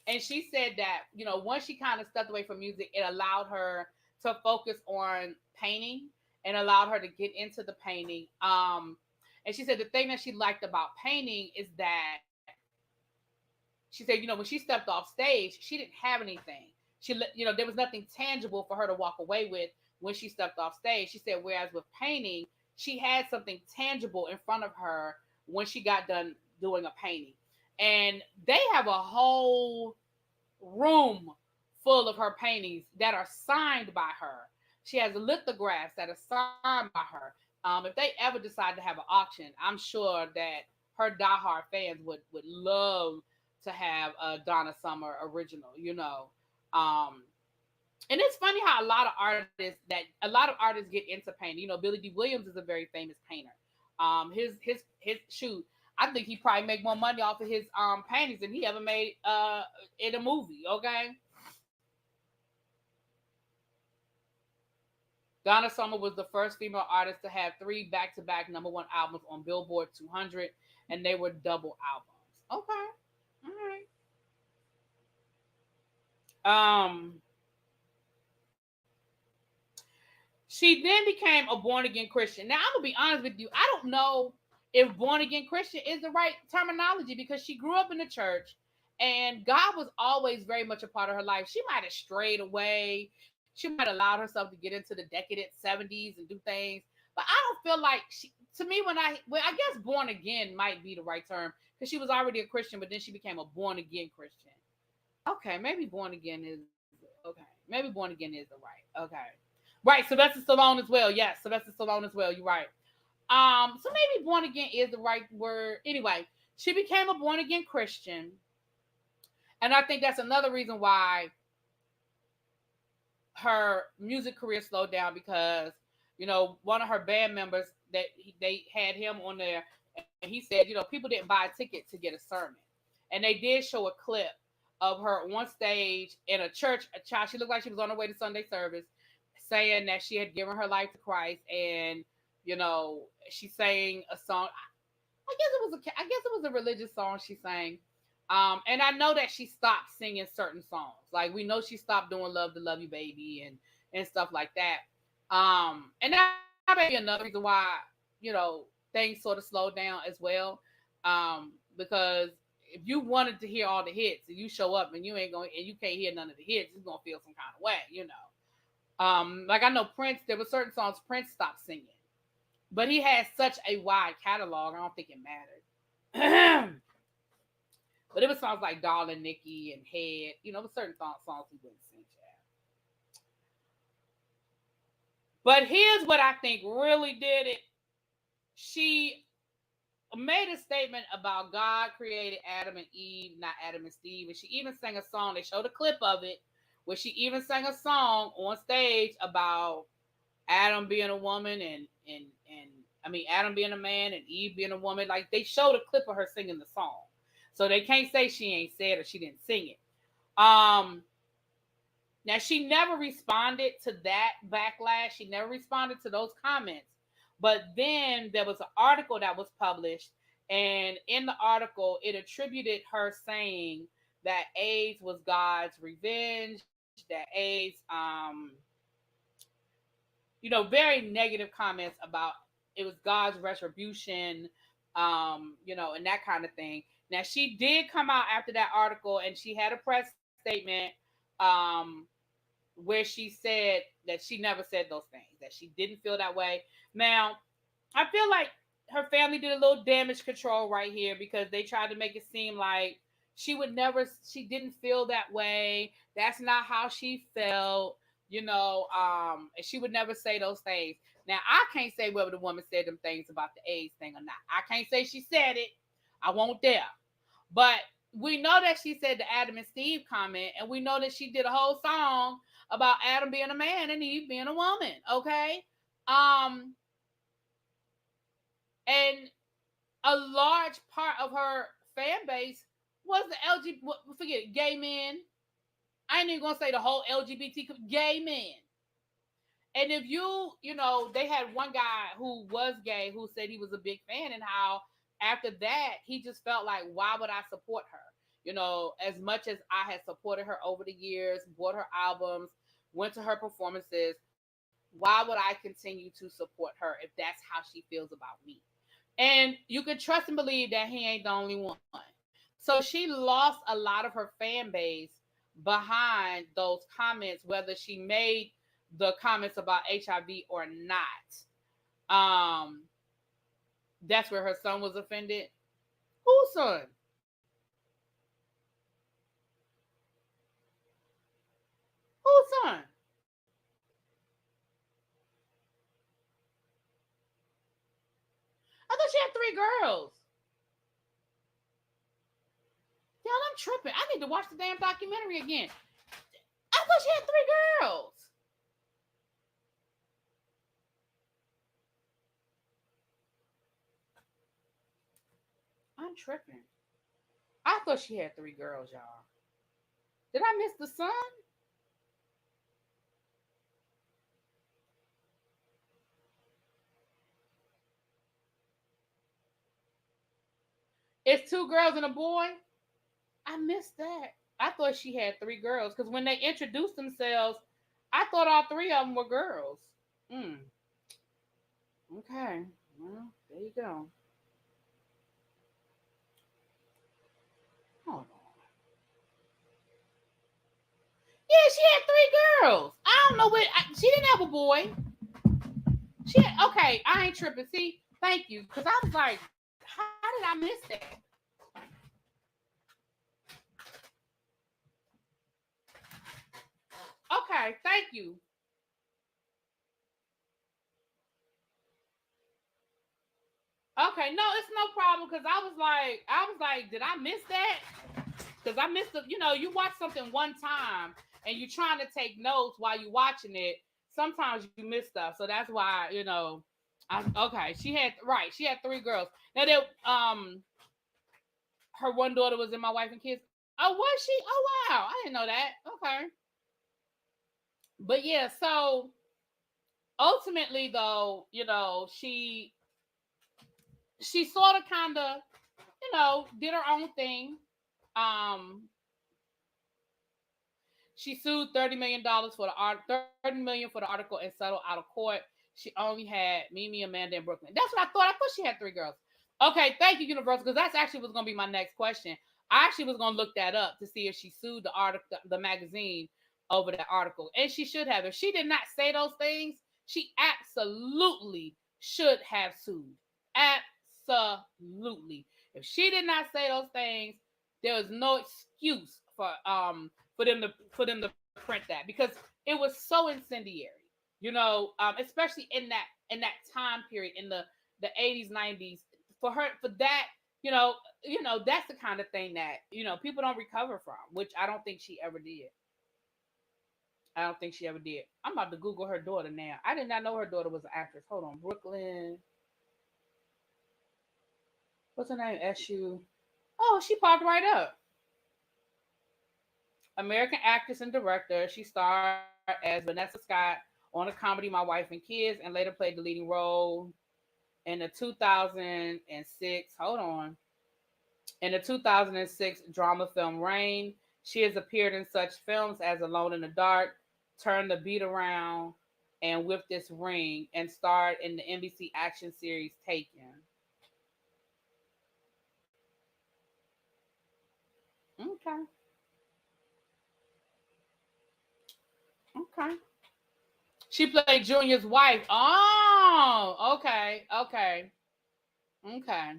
And she said that, once she kind of stepped away from music, it allowed her to focus on painting and allowed her to get into the painting. And she said the thing that she liked about painting is that she said, when she stepped off stage, she didn't have anything. There was nothing tangible for her to walk away with when she stepped off stage. She said, whereas with painting, she had something tangible in front of her when she got done doing a painting. And they have a whole room full of her paintings that are signed by her. She has lithographs that are signed by her. If they ever decide to have an auction, I'm sure that her diehard fans would love to have a Donna Summer original, and it's funny how a lot of artists get into painting. Billy D. Williams is a very famous painter. His shoot, I think he probably make more money off of his paintings than he ever made in a movie. Okay. Donna Summer was the first female artist to have 3 back-to-back #1 albums on Billboard 200, and they were double albums. Okay. All right. She then became a born-again Christian. Now, I'm going to be honest with you. I don't know if born-again Christian is the right terminology, because she grew up in the church and God was always very much a part of her life. She might have strayed away. She might have allowed herself to get into the decadent 70s and do things. But I don't feel like I guess born again might be the right term, because she was already a Christian, but then she became a born-again Christian. Okay, maybe born again is the right. Okay. Right, Sylvester Stallone as well. Yes, Sylvester Stallone as well. You're right. So maybe born again is the right word. Anyway, she became a born again Christian. And I think that's another reason why her music career slowed down, because one of her band members that they had him on there, and he said people didn't buy a ticket to get a sermon, and they did show a clip of her on stage in a church. A child, she looked like she was on her way to Sunday service, saying that she had given her life to Christ, and she sang a song. I guess it was a religious song she sang. And I know that she stopped singing certain songs. Like we know she stopped doing "Love to Love You, Baby" and stuff like that. And that may be another reason why things sort of slowed down as well. Because if you wanted to hear all the hits and you show up and you ain't going and you can't hear none of the hits, it's gonna feel some kind of way. Like I know Prince. There were certain songs Prince stopped singing, but he had such a wide catalog. I don't think it mattered. But it was songs like Darling Nikki and Head. It was certain songs he wouldn't sing. But here's what I think really did it. She made a statement about God created Adam and Eve, not Adam and Steve. And she even sang a song. They showed a clip of it where she even sang a song on stage about Adam being a woman and I mean Adam being a man and Eve being a woman. Like they showed a clip of her singing the song. So they can't say she ain't said or she didn't sing it. Now she never responded to that backlash. She never responded to those comments. But then there was an article that was published, and in the article it attributed her saying that AIDS was God's revenge, that AIDS very negative comments about it was God's retribution, and that kind of thing. Now she did come out after that article and she had a press statement where she said that she never said those things, that she didn't feel that way. Now, I feel like her family did a little damage control right here because they tried to make it seem like she didn't feel that way. That's not how she felt, and she would never say those things. Now, I can't say whether the woman said them things about the AIDS thing or not. I can't say she said it. I won't dare. But we know that she said the Adam and Steve comment, and we know that she did a whole song about Adam being a man and Eve being a woman. Okay. And a large part of her fan base was the forget gay men. I ain't even gonna say the whole LGBT gay men. And if they had one guy who was gay who said he was a big fan, and how after that he just felt like, why would I support her? As much as I had supported her over the years, bought her albums, went to her performances, why would I continue to support her if that's how she feels about me? And you can trust and believe that he ain't the only one. So she lost a lot of her fan base behind those comments, whether she made the comments about HIV or not. That's where her son was offended. Whose son? Whose son? I thought she had 3 girls. Y'all, I'm tripping. I need to watch the damn documentary again. I thought she had 3 girls. I'm tripping. I thought she had 3 girls, y'all. Did I miss the son? It's 2 girls and a boy. I missed that. I thought she had 3 girls because when they introduced themselves, I thought all 3 of them were girls. Mm. Okay. Well, there you go. Hold on. Yeah, she had 3 girls. I don't know what. She didn't have a boy. Okay. I ain't tripping. See, thank you, because I was like, how did I miss that? Okay, thank you. Okay, no, it's no problem because I was like, did I miss that? because I missed the. You watch something one time and you're trying to take notes while you're watching it. Sometimes you miss stuff, so that's why okay. She had three girls. Now that her one daughter was in My Wife and Kids. Oh, was she? Oh wow, I didn't know that. Okay, but yeah, so ultimately though, she sort of kind of did her own thing. Um, she sued $30 million for the $30 million for the article and settled out of court. She only had Mimi, Amanda, and Brooklyn. That's what I thought. I thought she had three girls. Okay, thank you, Universal, because that's actually was going to be my next question. I actually was going to look that up to see if she sued the article, the magazine, over that article, and she should have. If she did not say those things, she absolutely should have sued. Absolutely. If she did not say those things, there was no excuse for them to print that, because it was so incendiary. Especially in that time period in the 80s, 90s. For that, that's the kind of thing that people don't recover from, which I don't think she ever did. I don't think she ever did. I'm about to Google her daughter now. I did not know her daughter was an actress. Hold on, Brooklyn. What's her name? SU. Oh, she popped right up. American actress and director. She starred as Vanessa Scott on a comedy My Wife and Kids, and later played the leading role in the 2006. Hold on. In the 2006 drama film Rain. She has appeared in such films as Alone in the Dark, Turn the Beat Around, and With This Ring, and starred in the NBC action series Taken. Okay. Okay. She played Junior's wife. Oh, okay. Okay. Okay.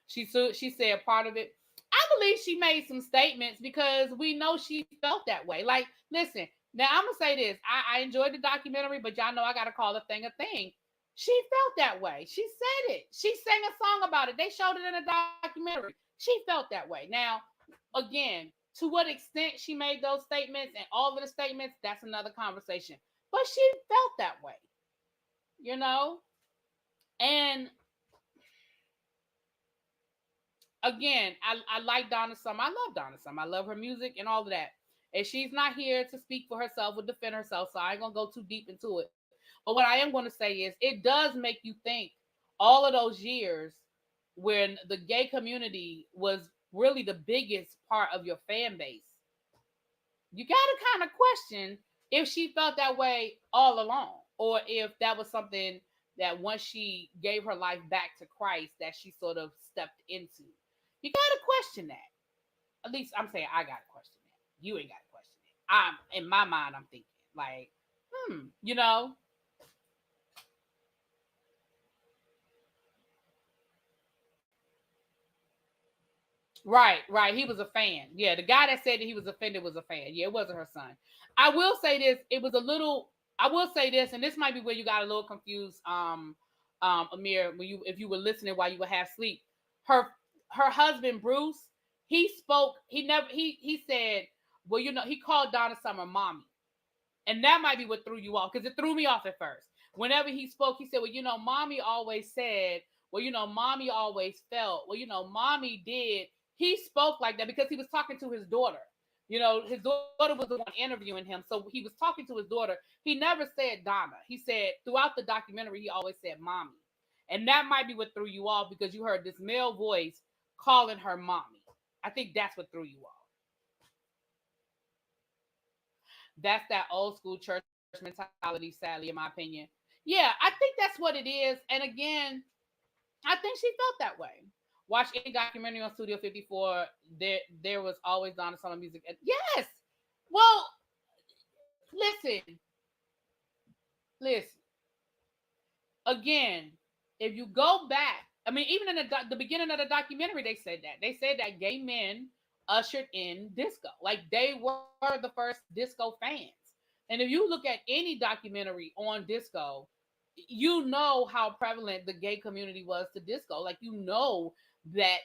She said part of it. I believe she made some statements because we know she felt that way. Like, listen, now I'm gonna say this. I enjoyed the documentary, but y'all know I gotta call a thing a thing. She felt that way. She said it. She sang a song about it. They showed it in a documentary. She felt that way. Now, again, to what extent she made those statements and all of the statements, that's another conversation. But she felt that way, you know? And again, I like Donna Summer. I love Donna Summer. I love her music and all of that. And she's not here to speak for herself or defend herself, so I ain't gonna go too deep into it. But what I am gonna say is it does make you think all of those years when the gay community was really the biggest part of your fan base. You gotta kind of question if she felt that way all along, or if that was something that once she gave her life back to Christ that she sort of stepped into. You gotta question that. At least I'm saying I gotta question that. You ain't gotta question it. I'm in my mind. I'm thinking like, hmm, you know, right, right. He was a fan. Yeah, the guy that said that he was offended was a fan. Yeah, it wasn't her son. I will say this. It was a little. I will say this, and this might be where you got a little confused, Amir, when if you were listening while you were half asleep. Her her husband Bruce, he spoke. He never. He said, well, he called Donna Summer mommy, and that might be what threw you off because it threw me off at first. Whenever he spoke, he said, well, mommy always said, well, mommy always felt, well, mommy did. He spoke like that because he was talking to his daughter. His daughter was the one interviewing him. So he was talking to his daughter. He never said Donna. He said throughout the documentary, he always said mommy. And that might be what threw you off because you heard this male voice calling her mommy. I think that's what threw you off. That's that old school church mentality, sadly, in my opinion. Yeah, I think that's what it is. And again, I think she felt that way. Watch any documentary on Studio 54. There was always Donna Summer music. Yes. Well, listen, listen. Again, if you go back, I mean, even in the beginning of the documentary, they said that. They said that gay men ushered in disco. Like they were the first disco fans. And if you look at any documentary on disco, you know how prevalent the gay community was to disco. Like you know that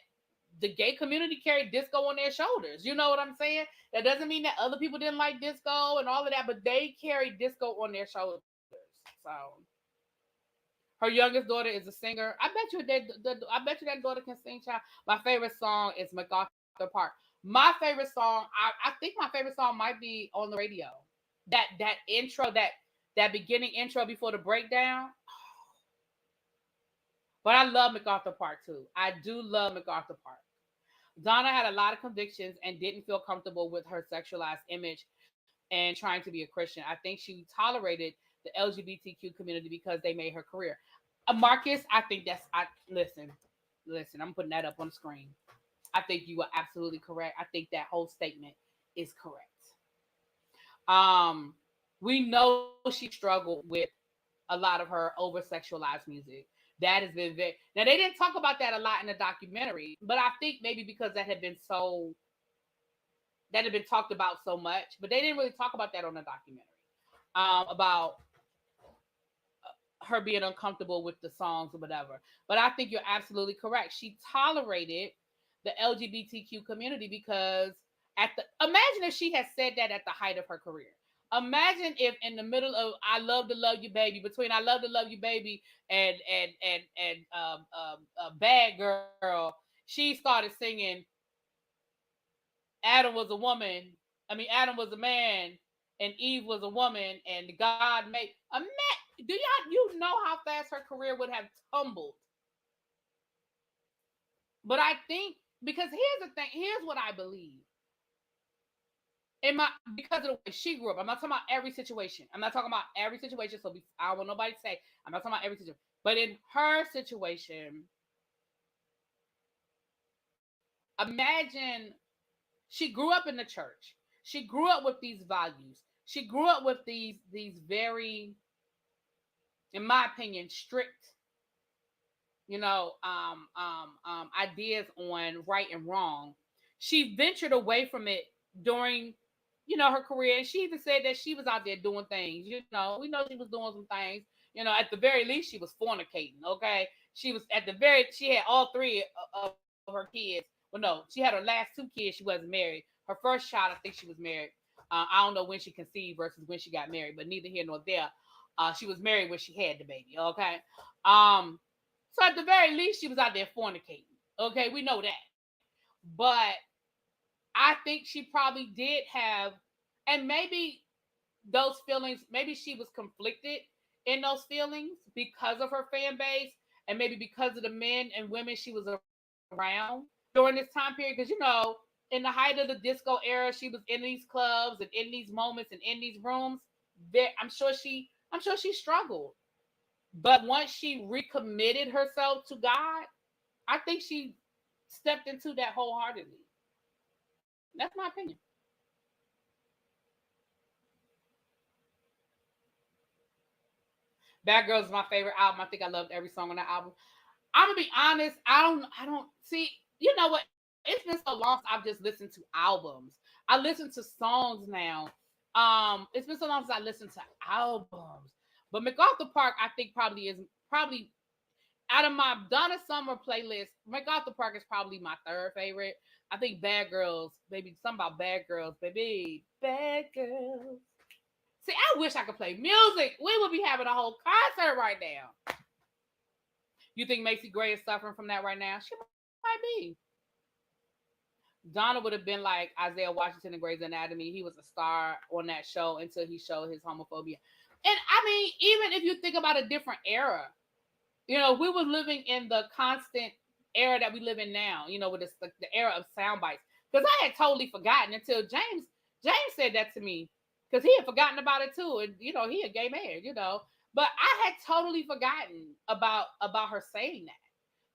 the gay community carried disco on their shoulders. You know what I'm saying? That doesn't mean that other people didn't like disco and all of that, but they carried disco on their shoulders. So her youngest daughter is a singer. I bet you that daughter can sing, child. My favorite song is MacArthur Park. My favorite song, I think my favorite song might be on the radio. That intro, that beginning intro before the breakdown. But I love MacArthur Park too. I do love MacArthur Park. Donna had a lot of convictions and didn't feel comfortable with her sexualized image and trying to be a Christian. I think she tolerated the LGBTQ community because they made her career. Marcus, I think listen, I'm putting that up on the screen. I think you are absolutely correct. I think that whole statement is correct. Um, we know she struggled with a lot of her over sexualized music. That has been very now they didn't talk about that a lot in the documentary, but I think maybe because that had been talked about so much, but they didn't really talk about that on the documentary. About her being uncomfortable with the songs or whatever. But I think you're absolutely correct. She tolerated the LGBTQ community because imagine if she had said that at the height of her career. Imagine if in the middle of "I Love to Love You Baby," between "I Love to Love You Baby" and "Bad Girl," she started singing Adam was a woman. I mean, Adam was a man, and Eve was a woman, and God made a man. Do you know how fast her career would have tumbled? But I think because here's the thing. Here's what I believe. Because of the way she grew up. I'm not talking about every situation. I'm not talking about every situation. So I don't want nobody to say I'm not talking about every situation. But in her situation, imagine she grew up in the church. She grew up with these values. She grew up with these very, in my opinion, strict, ideas on right and wrong. She ventured away from it during, her career. And she even said that she was out there doing things. We know she was doing some things. At the very least, she was fornicating. Okay, she had all three of her kids. Well, no, she had her last two kids. She wasn't married. Her first child, I think she was married. I don't know when she conceived versus when she got married, but neither here nor there. She was married when she had the baby. Okay. So at the very least, she was out there fornicating. Okay, we know that. But I think she probably did have, and maybe those feelings, maybe she was conflicted in those feelings because of her fan base and maybe because of the men and women she was around during this time period. Because, in the height of the disco era, she was in these clubs and in these moments and in these rooms. I'm sure she struggled. But once she recommitted herself to God, I think she stepped into that wholeheartedly. That's my opinion. Bad Girls is my favorite album. I think I loved every song on that album. I'm gonna be honest. I don't see. You know what? It's been so long since I've just listened to albums. I listen to songs now. It's been so long since I listened to albums. But MacArthur Park, I think probably out of my Donna Summer playlist, MacArthur Park is probably my third favorite. I think Bad Girls, baby, something about Bad Girls, baby, Bad Girls. See, I wish I could play music. We would be having a whole concert right now. You think Macy Gray is suffering from that right now? She might be. Donna would have been like Isaiah Washington in Grey's Anatomy. He was a star on that show until he showed his homophobia. And I mean, even if you think about a different era, we were living in the constant era that we live in now, with the era of sound bites. Because I had totally forgotten until James said that to me. Because he had forgotten about it too. And, he a gay man. But I had totally forgotten about her saying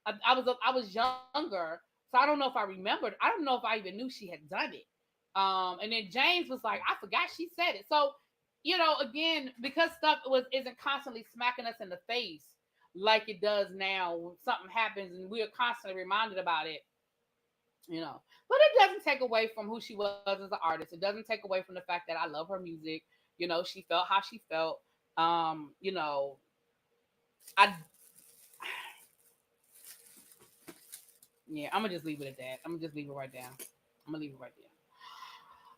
that. I was younger, so I don't know if I remembered. I don't know if I even knew she had done it. And then James was like, I forgot she said it. So, again, because stuff isn't constantly smacking us in the face like it does now when something happens and we are constantly reminded about it. But it doesn't take away from who she was as an artist. It doesn't take away from the fact that I love her music. She felt how she felt. I Yeah, I'm gonna just leave it at that. I'm gonna just leave it right there. I'm gonna leave it right there.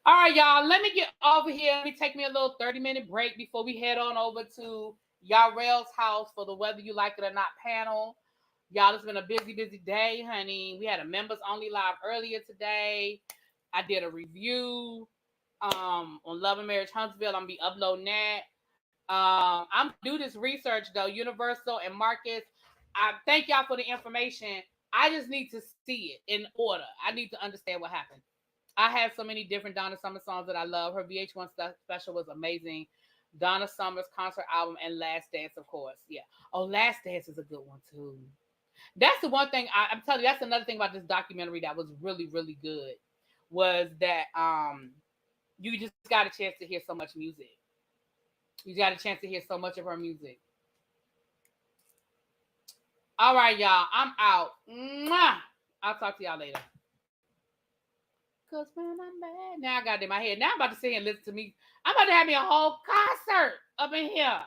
All right, y'all. Let me get over here. Let me take me a little 30-minute break before we head on over to Yarrell's house for the Whether You Like It or Not panel. Y'all, it's been a busy, busy day, honey. We had a members only live earlier today. I did a review on Love and Marriage Huntsville. I'm gonna be uploading that. I'm gonna do this research though, Universal and Marcus. I thank y'all for the information. I just need to see it in order. I need to understand what happened. I have so many different Donna Summer songs that I love. Her VH1 special was amazing. Donna Summer's concert album and Last Dance, of course. Yeah. Oh, Last Dance is a good one too. That's the one thing I'm telling you. That's another thing about this documentary that was really, really good. Was that you just got a chance to hear so much music. You got a chance to hear so much of her music. All right, y'all. I'm out. Mwah! I'll talk to y'all later. Cause when I'm mad, now I got it in my head. Now I'm about to sit here and listen to me. I'm about to have me a whole concert up in here.